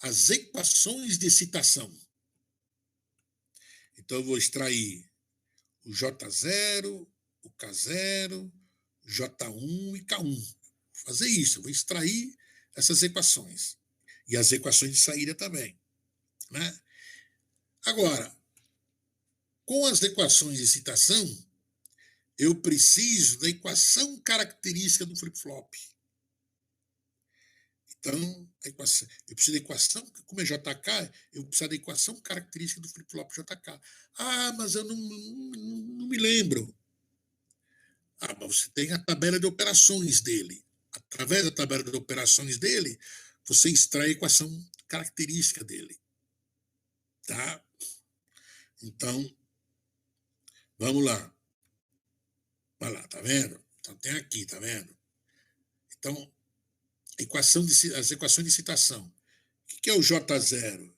as equações de excitação. Então, eu vou extrair o J0, o K0, J1 e K1. Vou fazer isso, eu vou extrair essas equações. E as equações de saída também. Né? Agora, com as equações de excitação, eu preciso da equação característica do flip-flop. Então, eu preciso da equação, como é JK, eu preciso da equação característica do flip-flop JK. Ah, mas eu não me lembro. Ah, mas você tem a tabela de operações dele. Através da tabela de operações dele, você extrai a equação característica dele. Tá? Então, vamos lá. Vai lá, tá vendo? Então tem aqui, tá vendo? Então, as equações de excitação. O que é o J0?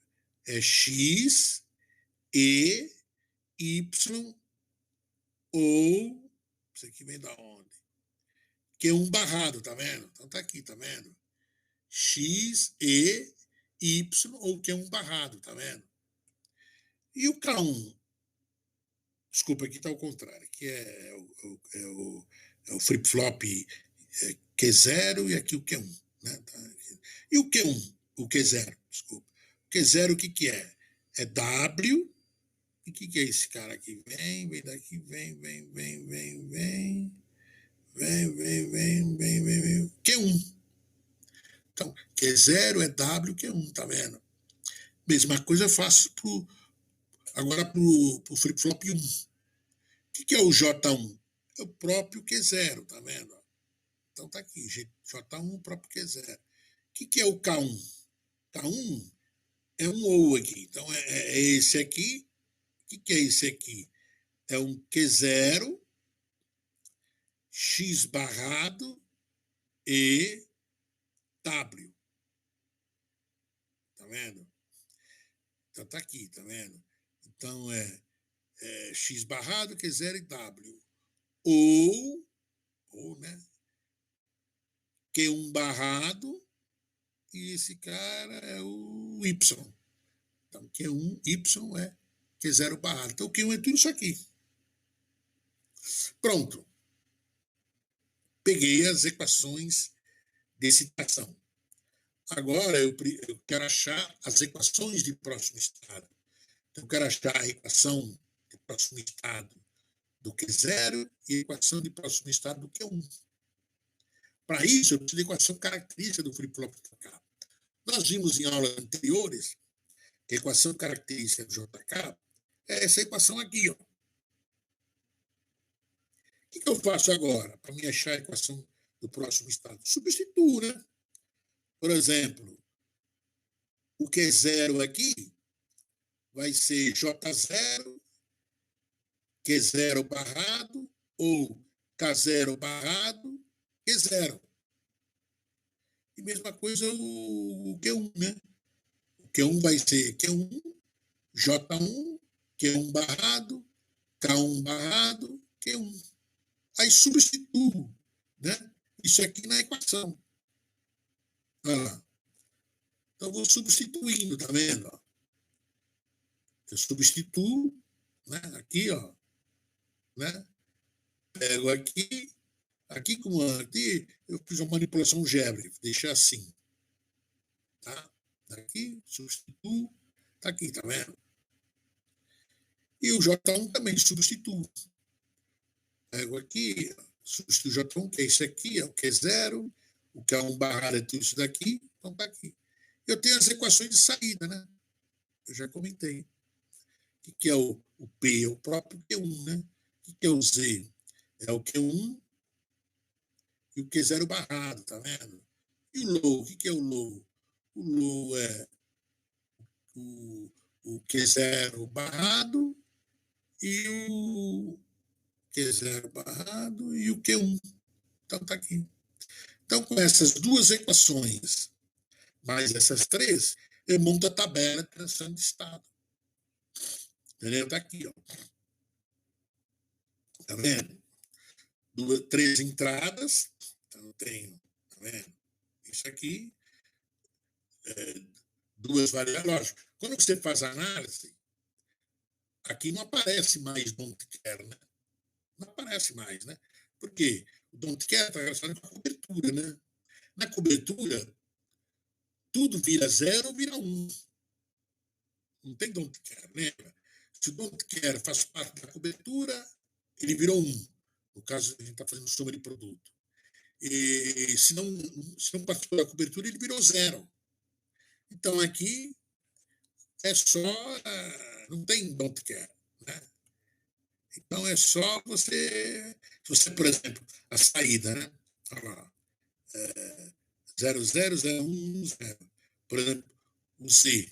É X, E, Y, ou. Isso aqui vem da onde? Q1 barrado, tá vendo? Então tá aqui, tá vendo? X, E, Y, ou Q1 barrado, tá vendo? E o K1? Desculpa, aqui está ao contrário. Aqui é o flip-flop Q0 e aqui o Q1. Né? E o Q1? O Q0, desculpa. O Q0 o que é? É W. E o que é esse cara aqui? Vem daqui, vem. Q1. Então, Q0 é W, Q1, tá vendo? Mesma coisa eu faço agora para o flip-flop 1. O que é o J1? É o próprio Q0, tá vendo? Então tá aqui, J1, o próprio Q0. O que é o K1? K1 é um ou aqui. Então é esse aqui. O que é esse aqui? É um Q0, X barrado e W. Tá vendo? Então tá aqui, tá vendo? Então é X barrado, Q0 e W. Ou, né? Q1 barrado e esse cara é o Y. Então, Q1, Y é Q0 barrado. Então, Q1 é tudo isso aqui. Pronto. Peguei as equações de excitação. Agora, eu quero achar as equações de próximo estado. Então, eu quero achar a equação de próximo estado do Q0 e a equação de próximo estado do Q1. Para isso, eu preciso da equação característica do flip-flop JK. Nós vimos em aulas anteriores que a equação característica do JK é essa equação aqui. Ó. O que eu faço agora para me achar a equação do próximo estado? Substituo, né? Por exemplo, o Q0 aqui vai ser J0, Q0 barrado, ou K0 barrado, Q0. E mesma coisa o Q1, né? O Q1 vai ser Q1, J1, Q1 barrado, K1 barrado, Q1. Aí substituo, né? Isso aqui na equação. Olha lá. Então, eu vou substituindo, tá vendo? Eu substituo, né? Aqui, ó, né? Pego aqui como aqui, eu fiz uma manipulação algébrica, deixei assim, tá? Aqui, substituo, tá aqui, tá vendo? E o J1 também substituo. Pego aqui, substituo o J1, que é isso aqui, é o Q0, o K1 barrado é tudo isso daqui, então tá aqui. Eu tenho as equações de saída, né? Eu já comentei. O que é o P? É o próprio Q1, né? O que é o Z? É o Q1 e o Q0 barrado, tá vendo? E o low? O que é o low? O low é o Q0 barrado e o Q0 barrado e o Q1. Então está aqui. Então, com essas duas equações, mais essas três, eu monto a tabela de transição de estado. Entendeu? Está aqui, ó. Tá vendo? Três entradas. Então, eu tenho, tá vendo? Isso aqui, duas variáveis. Lógico, quando você faz a análise, aqui não aparece mais don't care, né? Não aparece mais, né? Por quê? O don't care está relacionado com a cobertura, né? Na cobertura, tudo vira zero ou vira um. Não tem don't care, lembra? Se o don't care faz parte da cobertura, ele virou um. No caso, a gente está fazendo soma de produto. E se não participou da cobertura, ele virou zero. Então, aqui é só. Não tem don't care, né? Então, é só você. Se você, por exemplo, a saída, né? Olha lá. 0,0,0,1,0. Por exemplo, o Z.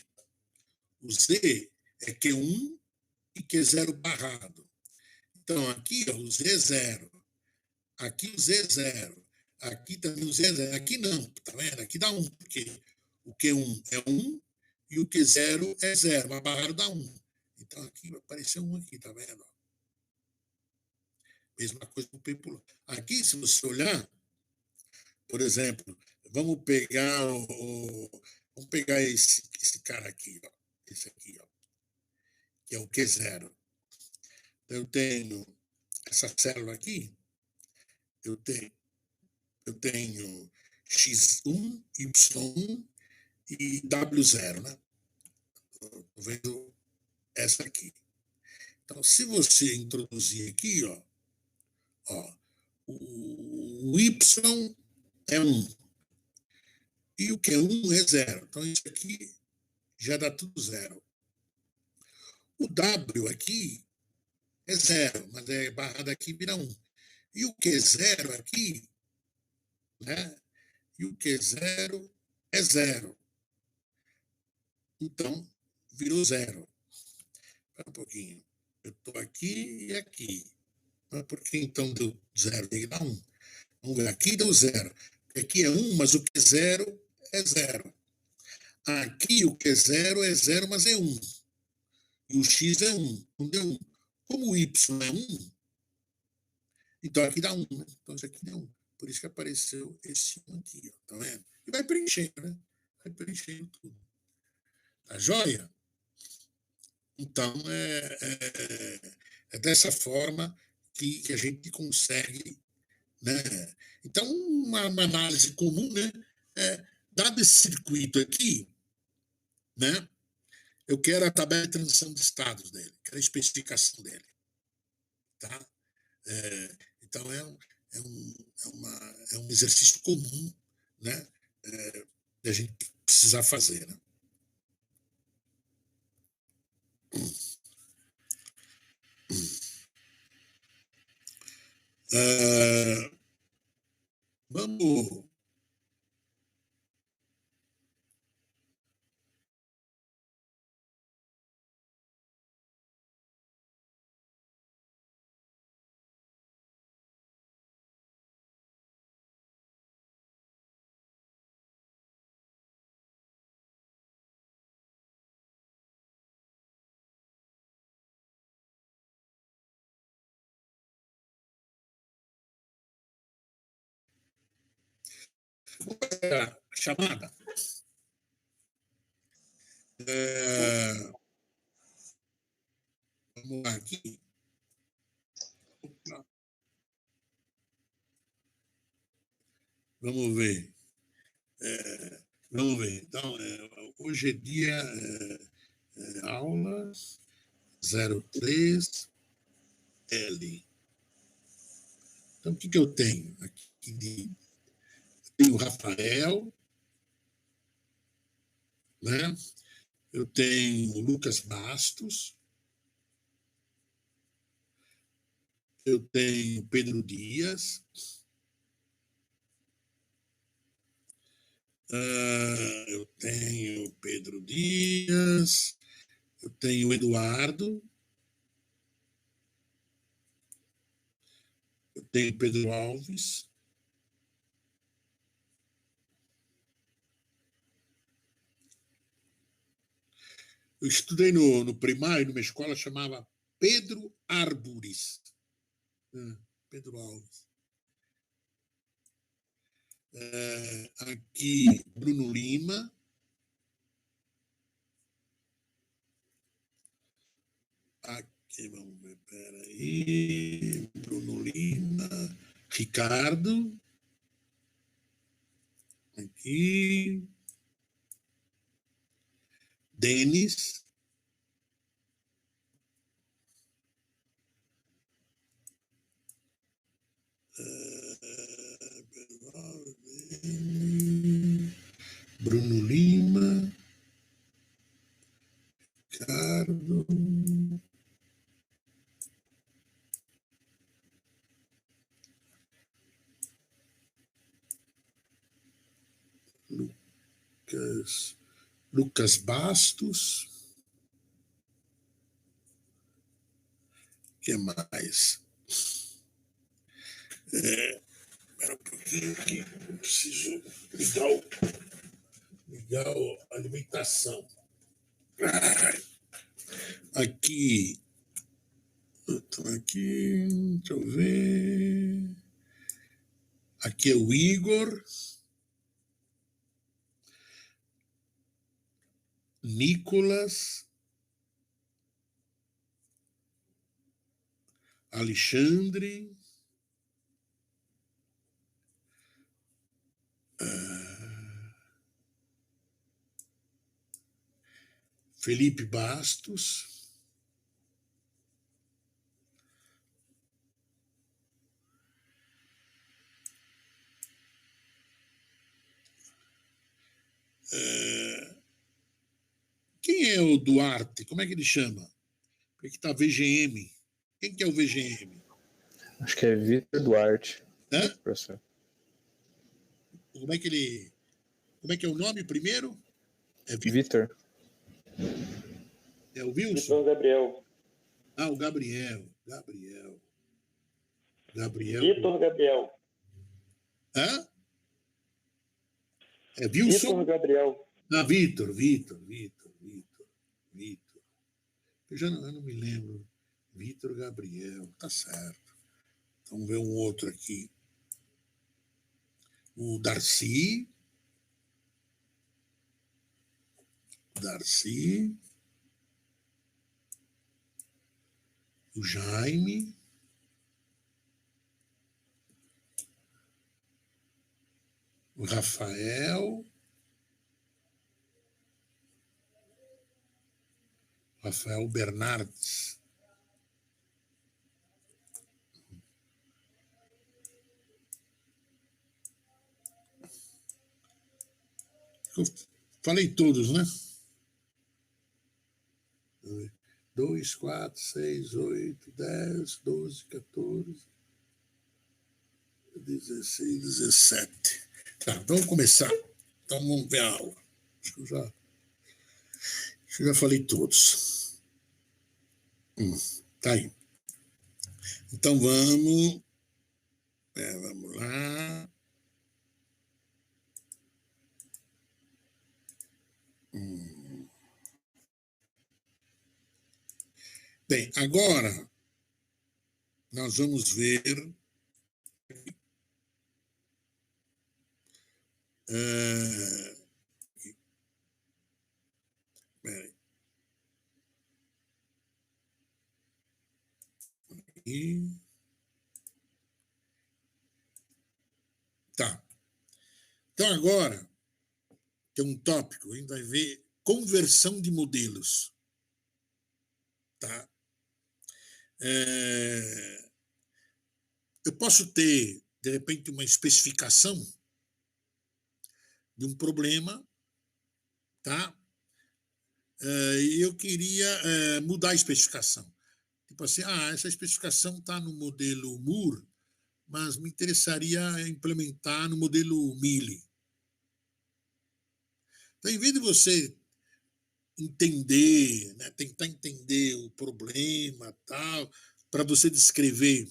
O Z é Q1 e Q0 barrado. Então, aqui, ó, o Z é 0. Aqui o Z é 0. Aqui também o Z é 0. Aqui não, tá vendo? Aqui dá 1, porque o Q1 é 1 e o Q0 é 0. Mas barrado dá 1. Então, aqui vai aparecer 1 aqui, tá vendo? Mesma coisa para o P pular. Aqui, se você olhar, por exemplo, vamos pegar vamos pegar esse cara aqui, ó. Esse aqui, ó, que é o Q0. Eu tenho essa célula aqui, eu tenho X1, Y1 e W0, né? Estou vendo essa aqui. Então, se você introduzir aqui, ó, o Y é 1 e o Q1 é 0. Então, isso aqui já dá tudo 0. O W aqui é 0, mas é barrado aqui vira 1. E o Q0 aqui, né? E o Q0 é 0. Então, virou 0. Espera um pouquinho. Eu estou aqui e aqui. Mas por que então deu 0? Tem que dar 1. Vamos ver, aqui deu 0. Aqui é 1, mas o Q0 é 0. Aqui o Q0 é 0, mas é 1. E o X é 1. Não deu 1. Como o Y é 1, então aqui dá 1, né? Então isso aqui deu 1. Por isso que apareceu esse 1 aqui, ó, tá vendo? E vai preenchendo, né? Vai preenchendo tudo. Tá joia? Então, é dessa forma que a gente consegue, né? Então, uma análise comum, né? Dado esse circuito aqui, né? Eu quero a tabela de transição de estados dele, quero a especificação dele, tá? Então, é um exercício comum, né? Que a gente precisar fazer, né? Vamos. A chamada. Vamos lá aqui. Vamos ver. Vamos ver. Então, hoje é dia aula 03L. Então, o que eu tenho aqui? Tenho o Rafael, né? Eu tenho o Lucas Bastos, eu tenho Pedro Dias, eu tenho Pedro Dias, eu tenho o Eduardo, Tem o Pedro Alves. Eu estudei no primário, numa escola chamava Pedro Arburis. Pedro Alves. Aqui, Bruno Lima. Aqui, vamos ver, peraí. Bruno Lima. Ricardo. Aqui. Denis. Bruno Lima. Ricardo. Lucas Bastos. O que mais? Espera um pouquinho aqui. Eu preciso ligar a alimentação. Aqui. Aqui. Deixa eu ver. Aqui é o Igor. Nicolas. Alexandre. Felipe Bastos. Quem é o Duarte? Como é que ele chama? Por que está VGM? Quem que é o VGM? Acho que é Vitor Duarte. Hã? Professor. Como é que ele. Como é que é o nome primeiro? É Vitor. É o Wilson? Vitor Gabriel. Ah, o Gabriel. Vitor Gabriel. Hã? É Wilson? Vitor Gabriel. Ah, Vitor. Eu não me lembro. Vitor Gabriel, tá certo. Então, vamos ver um outro aqui. O Darcy. O Jaime. O Rafael Bernardes. Eu falei todos, né? 2, 4, 6, 8, 10, 12, 14, 16, 17. Tá, vamos começar. Então vamos ver a aula. Acho que eu já falei todos. Tá aí. Então vamos lá. Bem, agora nós vamos ver tá. Então agora tem um tópico, a gente vai ver conversão de modelos. Tá? Eu posso ter, de repente, uma especificação de um problema, tá? E eu queria mudar a especificação. Tipo assim, essa especificação está no modelo Moore, mas me interessaria implementar no modelo Mealy. Então, em vez de você entender, né, tentar entender o problema, tal, para você descrever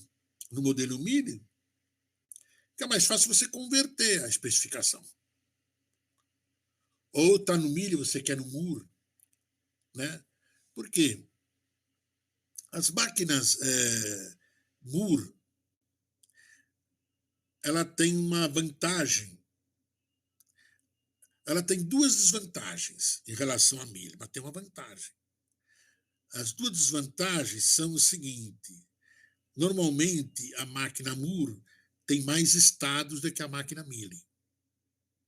no modelo Mealy, fica mais fácil você converter a especificação. Ou está no milho, você quer no Moore. Né? Por quê? As máquinas Moore, ela tem uma vantagem. Ela tem duas desvantagens em relação a milho, mas tem uma vantagem. As duas desvantagens são o seguinte: normalmente a máquina Moore tem mais estados do que a máquina Mealy.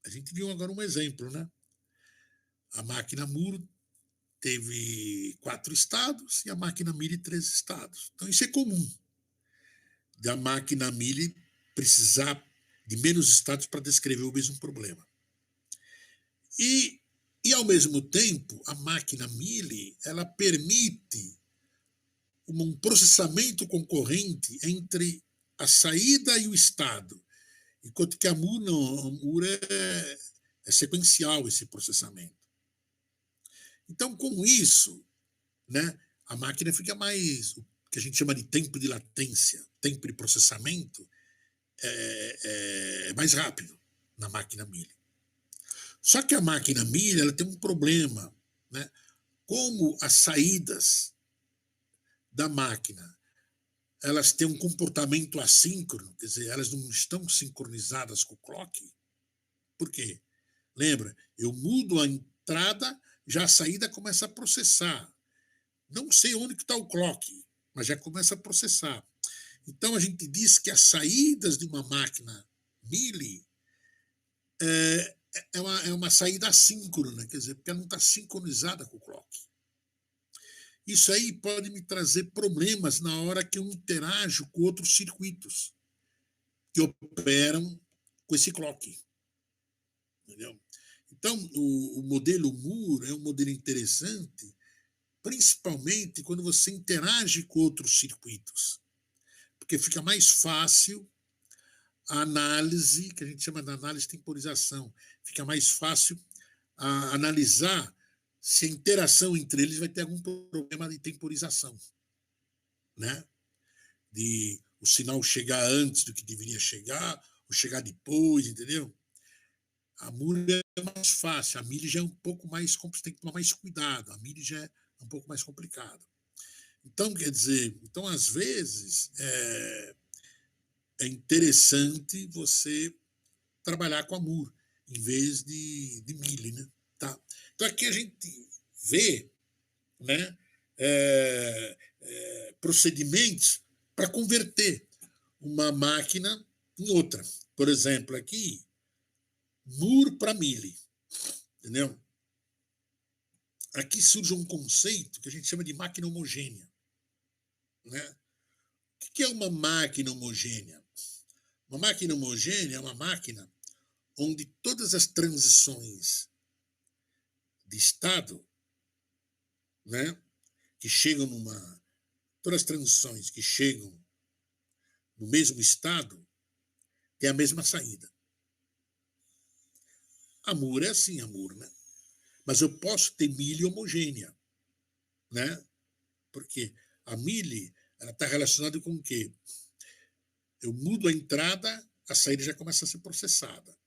A gente viu agora um exemplo, né? A máquina Moore teve 4 estados e a máquina Mealy 3 estados. Então isso é comum, da máquina Mealy precisar de menos estados para descrever o mesmo problema. E ao mesmo tempo, a máquina Mealy, ela permite um processamento concorrente entre a saída e o estado, enquanto que a Moore não, a Moore é sequencial esse processamento. Então, com isso, né, a máquina fica mais, o que a gente chama de tempo de latência, tempo de processamento, é mais rápido na máquina Mealy. Só que a máquina Mealy, ela tem um problema, né? Como as saídas da máquina, elas têm um comportamento assíncrono, quer dizer, elas não estão sincronizadas com o clock. Por quê? Lembra, eu mudo a entrada, já a saída começa a processar. Não sei onde está o clock, mas já começa a processar. Então, a gente diz que as saídas de uma máquina Mealy é uma saída assíncrona, quer dizer, porque ela não está sincronizada com o clock. Isso aí pode me trazer problemas na hora que eu interajo com outros circuitos que operam com esse clock. Entendeu? Então, o modelo Moore é um modelo interessante, principalmente quando você interage com outros circuitos, porque fica mais fácil a análise, que a gente chama de análise de temporização, fica mais fácil a analisar se a interação entre eles vai ter algum problema de temporização, né? De o sinal chegar antes do que deveria chegar, ou chegar depois, entendeu? A Moore é mais fácil, a Mealy já é um pouco mais, tem que tomar mais cuidado, a Mealy já é um pouco mais complicado. Então, quer dizer, então às vezes é interessante você trabalhar com a Moore em vez de Mealy, né? Tá? Então aqui a gente vê, né, procedimentos para converter uma máquina em outra. Por exemplo, aqui, Moore para Mealy, entendeu? Aqui surge um conceito que a gente chama de máquina homogênea, né? O que é uma máquina homogênea? Uma máquina homogênea é uma máquina onde todas as transições de estado, né, que chegam todas as transições que chegam no mesmo estado têm a mesma saída. A Moore é assim, a Moore, né? Mas eu posso ter Mealy homogênea, né? Porque a Mealy, ela está relacionada com o quê? Eu mudo a entrada, a saída já começa a ser processada.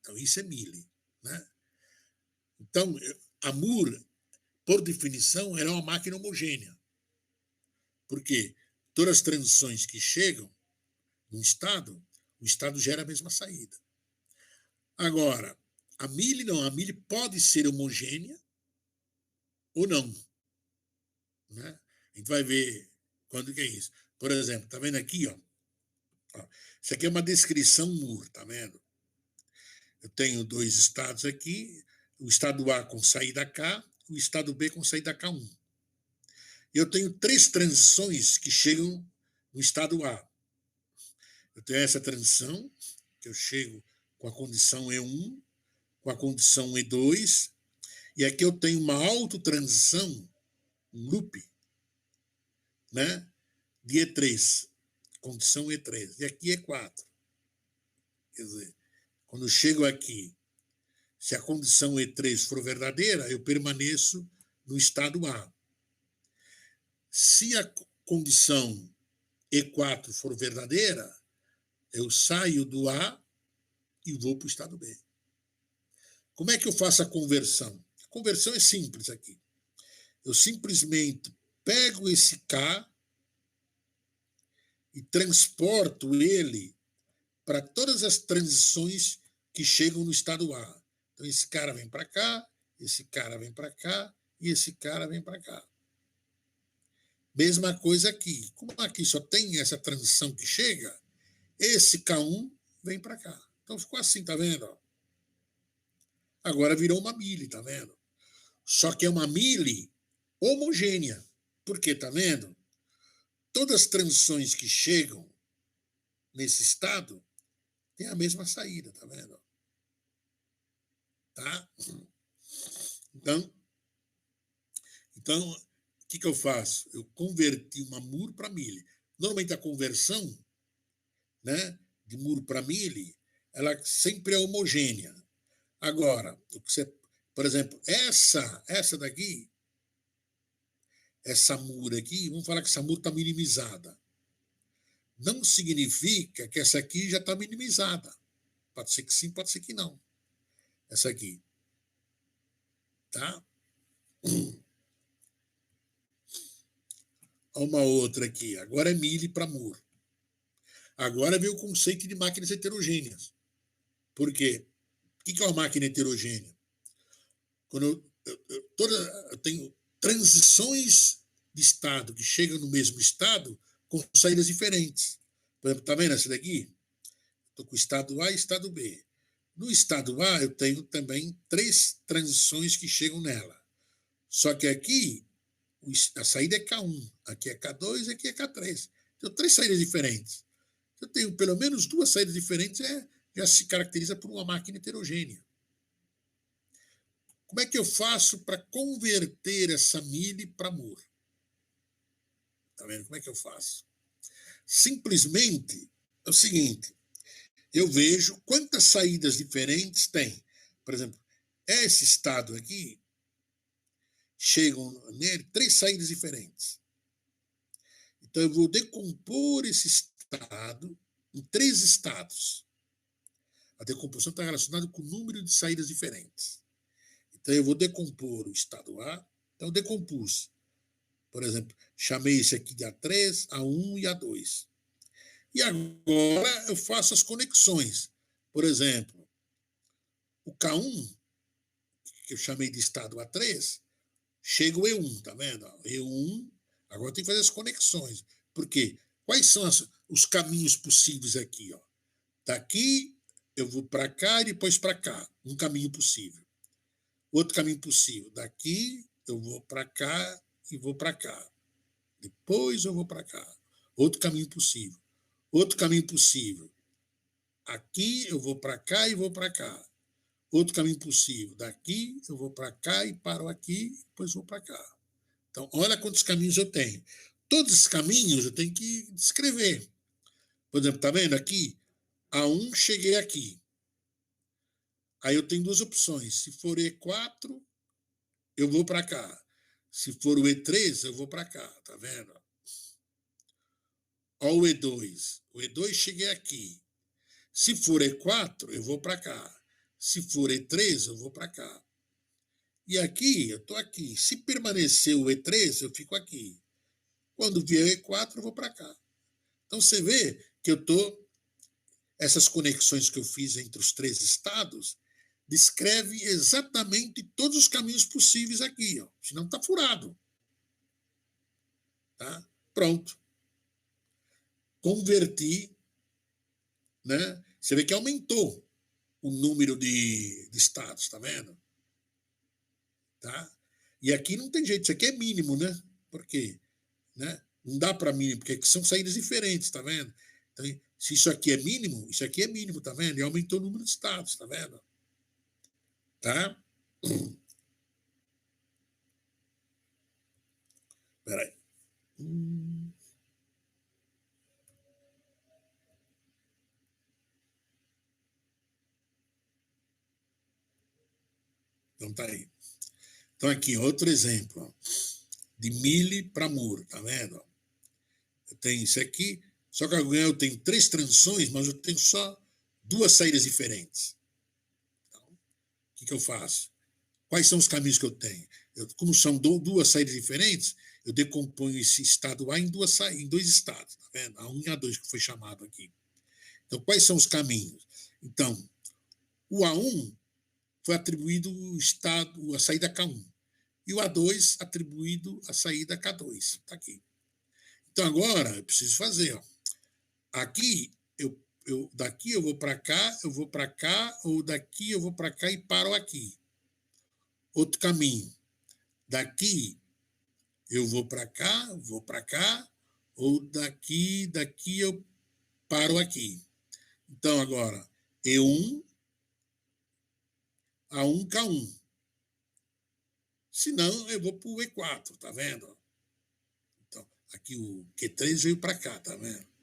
Então, isso é Mealy, né? Então, a Moore, por definição, era uma máquina homogênea. Porque todas as transições que chegam no estado, o estado gera a mesma saída. Agora, a Mealy não, a Mealy pode ser homogênea ou não, né? A gente vai ver quando que é isso. Por exemplo, tá vendo aqui, ó? Isso aqui é uma descrição Moore, tá vendo? Eu tenho 2 estados aqui, o estado A com saída K, o estado B com saída K1. Eu tenho 3 transições que chegam no estado A. Eu tenho essa transição, que eu chego com a condição E1, com a condição E2, e aqui eu tenho uma autotransição, um loop, né, de E3, condição E3, e aqui E4. Quer dizer, quando eu chego aqui, se a condição E3 for verdadeira, eu permaneço no estado A. Se a condição E4 for verdadeira, Eu saio do A e vou para o estado B. Como é que eu faço a conversão? A conversão é simples aqui. Eu simplesmente pego esse K e transporto ele para todas as transições que chegam no estado A. Então, esse cara vem para cá, esse cara vem para cá e esse cara vem para cá. Mesma coisa aqui. Como aqui só tem essa transição que chega, esse K1 vem para cá. Então, ficou assim, tá vendo? Agora virou uma mili, tá vendo? Só que é uma mili homogênea. Por quê? Tá vendo? Todas as transições que chegam nesse estado têm a mesma saída, tá vendo? Tá? Então, o que eu faço? Eu converti uma mur para mili. Normalmente a conversão, né, de mur para mili, ela sempre é homogênea. Agora, por exemplo, essa daqui, essa mur aqui, vamos falar que essa mur está minimizada. Não significa que essa aqui já está minimizada. Pode ser que sim, pode ser que não. Essa aqui. Tá? Uma outra aqui. Agora é mili para mur. Agora vem o conceito de máquinas heterogêneas. Por quê? O que é uma máquina heterogênea? Quando eu tenho transições de estado que chegam no mesmo estado com saídas diferentes. Por exemplo, está vendo essa daqui? Estou com o estado A e estado B. No estado A, eu tenho também 3 transições que chegam nela. Só que aqui, a saída é K1, aqui é K2, aqui é K3. Então, 3 saídas diferentes. Eu tenho pelo menos 2 saídas diferentes, já se caracteriza por uma máquina heterogênea. Como é que eu faço para converter essa mili para mur? Está vendo como é que eu faço? Simplesmente é o seguinte, eu vejo quantas saídas diferentes tem. Por exemplo, esse estado aqui, chegam nele 3 saídas diferentes. Então, eu vou decompor esse estado em 3 estados. A decomposição está relacionada com o número de saídas diferentes. Então, eu vou decompor o estado A. Então, eu decompus. Por exemplo, chamei esse aqui de A3, A1 e A2. E agora eu faço as conexões. Por exemplo, o K1, que eu chamei de estado A3, chega o E1, tá vendo? E1, agora tem que fazer as conexões. Por quê? Quais são os caminhos possíveis aqui? Ó? Daqui eu vou para cá e depois para cá. Um caminho possível. Outro caminho possível. Daqui eu vou para cá e vou para cá. Depois eu vou para cá. Outro caminho possível. Outro caminho possível. Aqui eu vou para cá e vou para cá. Outro caminho possível. Daqui eu vou para cá e paro aqui, depois vou para cá. Então, olha quantos caminhos eu tenho. Todos esses caminhos eu tenho que descrever. Por exemplo, está vendo aqui? A1 cheguei aqui. Aí eu tenho 2 opções. Se for E4, eu vou para cá. Se for o E3, eu vou para cá. Tá vendo? Olha o E2. O E2 cheguei aqui. Se for E4, eu vou para cá. Se for E3, eu vou para cá. E aqui, eu estou aqui. Se permanecer o E3, eu fico aqui. Quando vier o E4, eu vou para cá. Então, você vê que eu estou... Essas conexões que eu fiz entre os 3 estados descreve exatamente todos os caminhos possíveis aqui. Ó. Senão está furado. Tá? Pronto. Converti. Né? Você vê que aumentou o número de estados, tá vendo? Tá? E aqui não tem jeito, isso aqui é mínimo, né? Por quê? Né? Não dá para mínimo, porque são saídas diferentes, tá vendo? Então, se isso aqui é mínimo, isso aqui é mínimo, tá vendo? E aumentou o número de estados, tá vendo? Tá? Peraí. Então tá aí. Então aqui, outro exemplo, ó, de mili para mur, tá vendo? Eu tenho isso aqui, Só que agora eu tenho 3 transições, mas eu tenho só 2 saídas diferentes. Então, o que eu faço? Quais são os caminhos que eu tenho? Como são 2 saídas diferentes, eu decomponho esse estado A em 2 estados, tá vendo? A1 e A2, que foi chamado aqui. Então, quais são os caminhos? Então, o A1 foi atribuído a saída K1. E o A2 atribuído a saída K2. Está aqui. Então, agora, eu preciso fazer. Ó. Aqui, daqui eu vou para cá, eu vou para cá, ou daqui eu vou para cá e paro aqui. Outro caminho. Daqui eu vou para cá, ou daqui eu paro aqui. Então, agora, E1, A1, K1. Senão, eu vou para o E4, tá vendo? Então, aqui o Q3 veio para cá, tá vendo?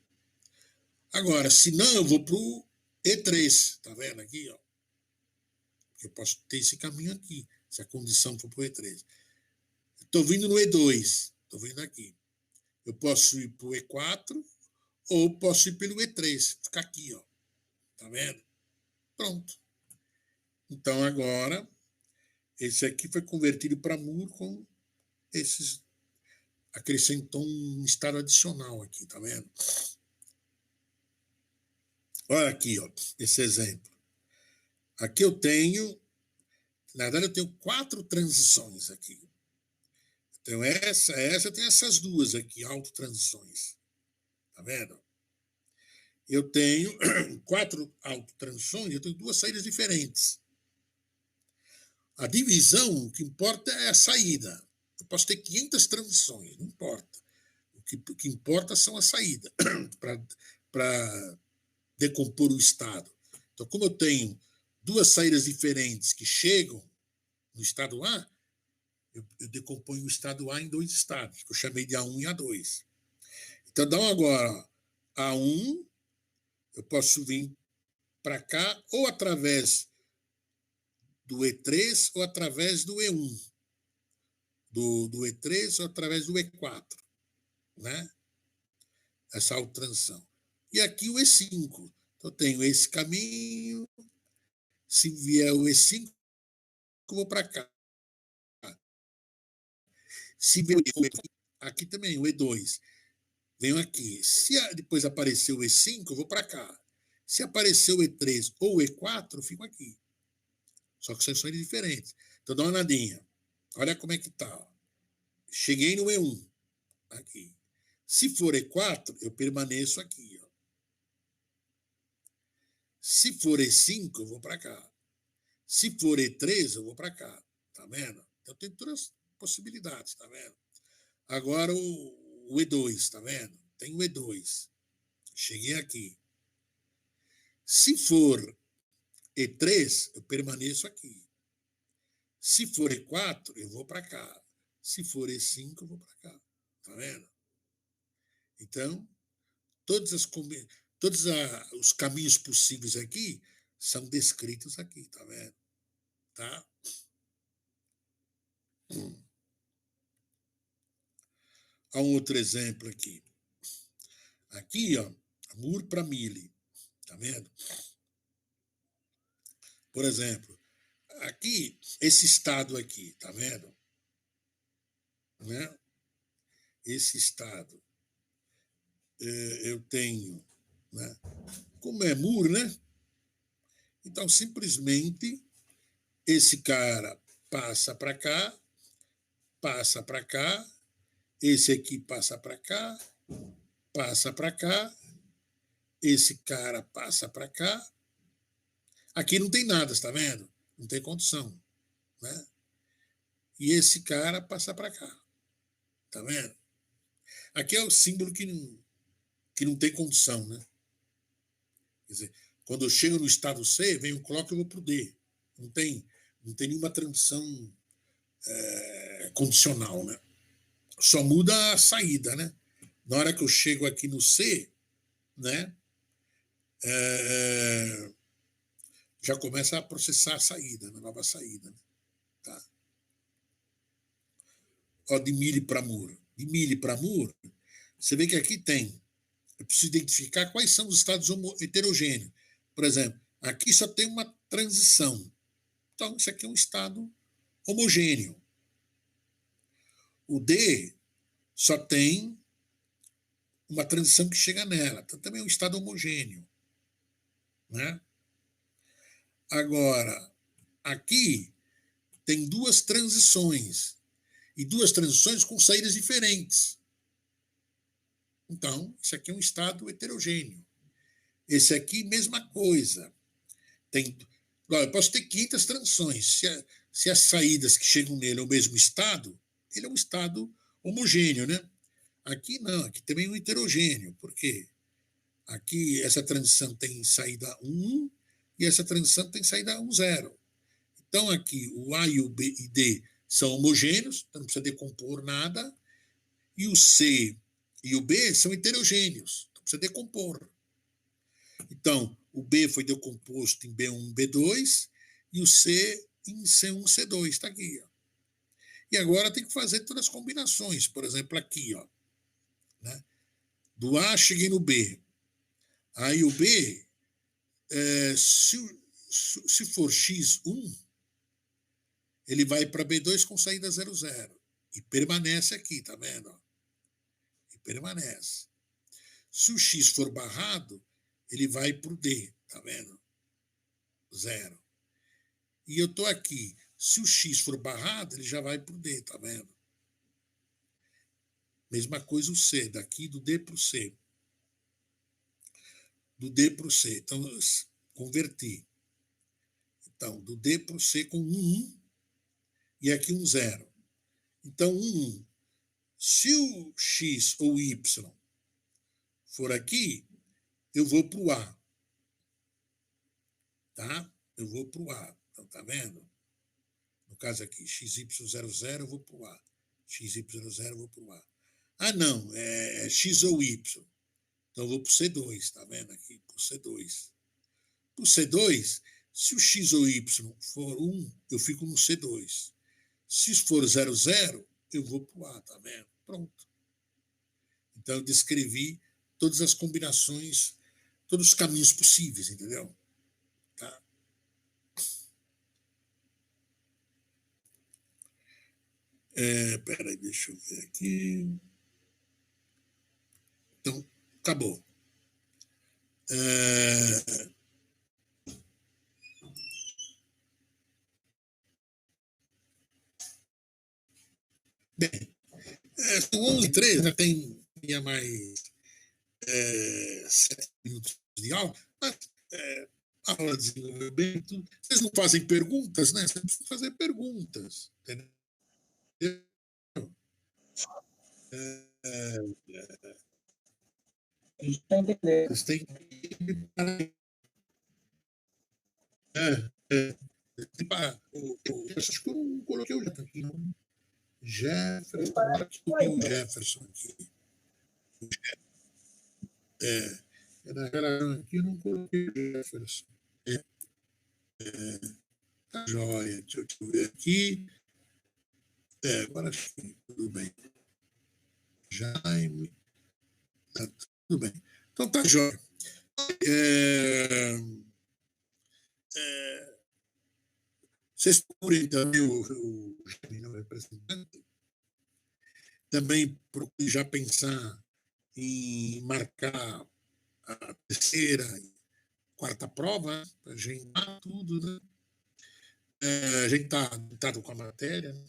Agora, senão, eu vou para o E3, tá vendo aqui, ó? Eu posso ter esse caminho aqui, se a condição for para o E3. Estou vindo no E2, estou vindo aqui. Eu posso ir para o E4 ou posso ir pelo E3, ficar aqui, ó. Tá vendo? Pronto. Então, agora, esse aqui foi convertido para Moore com esses... Acrescentou um estado adicional aqui, tá vendo? Olha aqui, ó, esse exemplo. Aqui eu tenho... Na verdade, eu tenho 4 transições aqui. Então, eu tenho essas 2 aqui, autotransições. Tá vendo? Eu tenho 4 autotransições, eu tenho 2 saídas diferentes. A divisão, o que importa é a saída. Eu posso ter 500 transições, não importa. O que importa são as saídas para decompor o estado. Então, como eu tenho 2 saídas diferentes que chegam no estado A, eu decomponho o estado A em 2 estados, que eu chamei de A1 e A2. Então, agora, A1, eu posso vir para cá ou através do E3 ou através do E1. Do E3 ou através do E4. Né? Essa autotransição. E aqui o E5. Então, eu tenho esse caminho. Se vier o E5, eu vou para cá. Se vier o E4, aqui também, o E2. Venho aqui. Se depois aparecer o E5, eu vou para cá. Se aparecer o E3 ou o E4, eu fico aqui. Só que são saídas diferentes. Então, dá uma olhadinha. Olha como é que está. Cheguei no E1. Aqui. Se for E4, eu permaneço aqui. Ó. Se for E5, eu vou para cá. Se for E3, eu vou para cá. Tá vendo? Então, tem todas as possibilidades, tá vendo? Agora, o E2, tá vendo? Tem o E2. Cheguei aqui. Se for E3, eu permaneço aqui. Se for E4, eu vou para cá. Se for E5, eu vou para cá. Tá vendo? Então, todos os caminhos possíveis aqui são descritos aqui, tá vendo? Tá? Há um outro exemplo aqui. Aqui, ó, Moore para Millie, tá vendo? Por exemplo, aqui, esse estado aqui, tá vendo? Né? Esse estado, eu tenho, né? Como é Moore, né? Então, simplesmente, esse cara passa para cá, esse aqui passa para cá, esse cara passa para cá. Aqui não tem nada, está vendo? Não tem condição, né? E esse cara passa para cá, tá vendo? Aqui é o símbolo que não tem condição, né? Quer dizer, quando eu chego no estado C, vem o clock e eu vou para o D. Não tem nenhuma transição condicional, né? Só muda a saída, né? Na hora que eu chego aqui no C, né? Já começa a processar a saída, a nova saída. Né? Tá? Ó, de Millie para Moore. De Millie para Moore, você vê que aqui tem eu preciso identificar quais são os estados heterogêneos. Por exemplo, aqui só tem uma transição. Então, isso aqui é um estado homogêneo. O D só tem uma transição que chega nela. Então, também é um estado homogêneo. Né? Agora, aqui tem duas transições. E duas transições com saídas diferentes. Então, isso aqui é um estado heterogêneo. Esse aqui, mesma coisa. Eu posso ter 500 transições. Se as saídas que chegam nele é o mesmo estado, ele é um estado homogêneo, né? Aqui não, aqui também é um heterogêneo. Por quê? Aqui essa transição tem saída 1 e essa transição tem saída 1, 0. Então aqui o A e o B e D são homogêneos, então não precisa decompor nada, e o C e o B são heterogêneos, não precisa decompor. Então, o B foi decomposto em B1, B2, e o C em C1, C2, está aqui. Ó. E agora tem que fazer todas as combinações, por exemplo, aqui, ó, né? Do A cheguei no B. Aí o B, se for X1, ele vai para B2 com saída 0, 0. E permanece aqui, tá vendo? E permanece. Se o X for barrado, ele vai para o D, tá vendo? 0. E eu estou aqui. Se o X for barrado, ele já vai para o D, tá vendo? Mesma coisa o C, daqui do D para o C. Do D para o C. Então, converti. Então, do D para o C com 1 e aqui um 0. Então, 1. Se o X ou Y for aqui, eu vou para o A. Tá? Eu vou para o A. Então, tá vendo? No caso aqui, XY00, eu vou para o A. XY00, eu vou para o A. Ah, não, é X ou Y. Então, eu vou para o C2, tá vendo aqui? Para o C2. Para o C2, se o X ou Y for 1, eu fico no C2. Se for 0, 0, eu vou para o A, tá vendo? Pronto. Então, eu descrevi todas as combinações, todos os caminhos possíveis, entendeu? Tá? Peraí, deixa eu ver aqui. Então, acabou. Bem, são 11h13, já tem mais 7 minutos de aula, mas a aula desenvolveu bem tudo. Vocês não fazem perguntas, né? Vocês precisam fazer perguntas, entendeu? Vocês têm que... acho que eu não coloquei o Jefferson aqui, não. Jefferson, o Jefferson aqui. Naquela aqui eu não coloquei o Jefferson. Tá joia, deixa eu ver aqui. Agora acho que tudo bem. Jaime. Tá tudo bem. Então tá joia. Vocês procurem também o Jaime, não representante. Também procurem já pensar em marcar a terceira e quarta prova, né? Para agendar tudo, né? A gente está tentado com a matéria, né?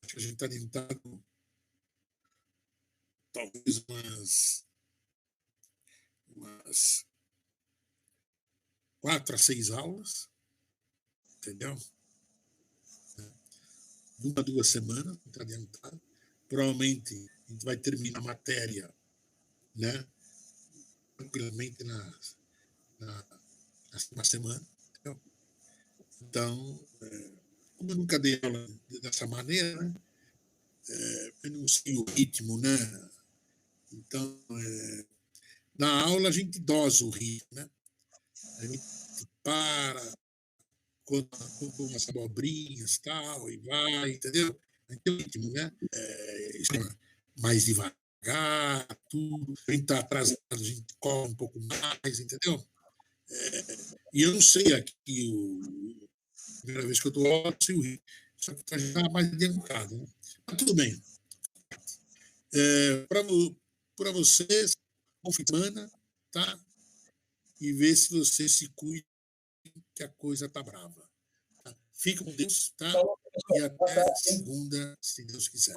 Acho que a gente está tentado talvez umas 4 a 6 aulas, entendeu? 1 a 2 semanas, está adiantado. Provavelmente a gente vai terminar a matéria, né? Tranquilamente na semana. Entendeu? Então, como eu nunca dei aula dessa maneira, né? Eu não sei o ritmo, né? Então, na aula a gente dosa o ritmo, né? A gente para, conta umas abobrinhas tal, e vai, entendeu? A gente tem o ritmo, né? Mais devagar, devagar, tudo. Quem está atrasado, a gente corre um pouco mais, entendeu? E eu não sei aqui, a primeira vez que eu estou lá, eu sei o Rio. Só que a gente está mais adiantado, né? Mas tudo bem. Para vocês, bom fim de semana, tá? E ver se você se cuida, que a coisa tá brava. Tá? Fica com Deus, tá? E até segunda, se Deus quiser.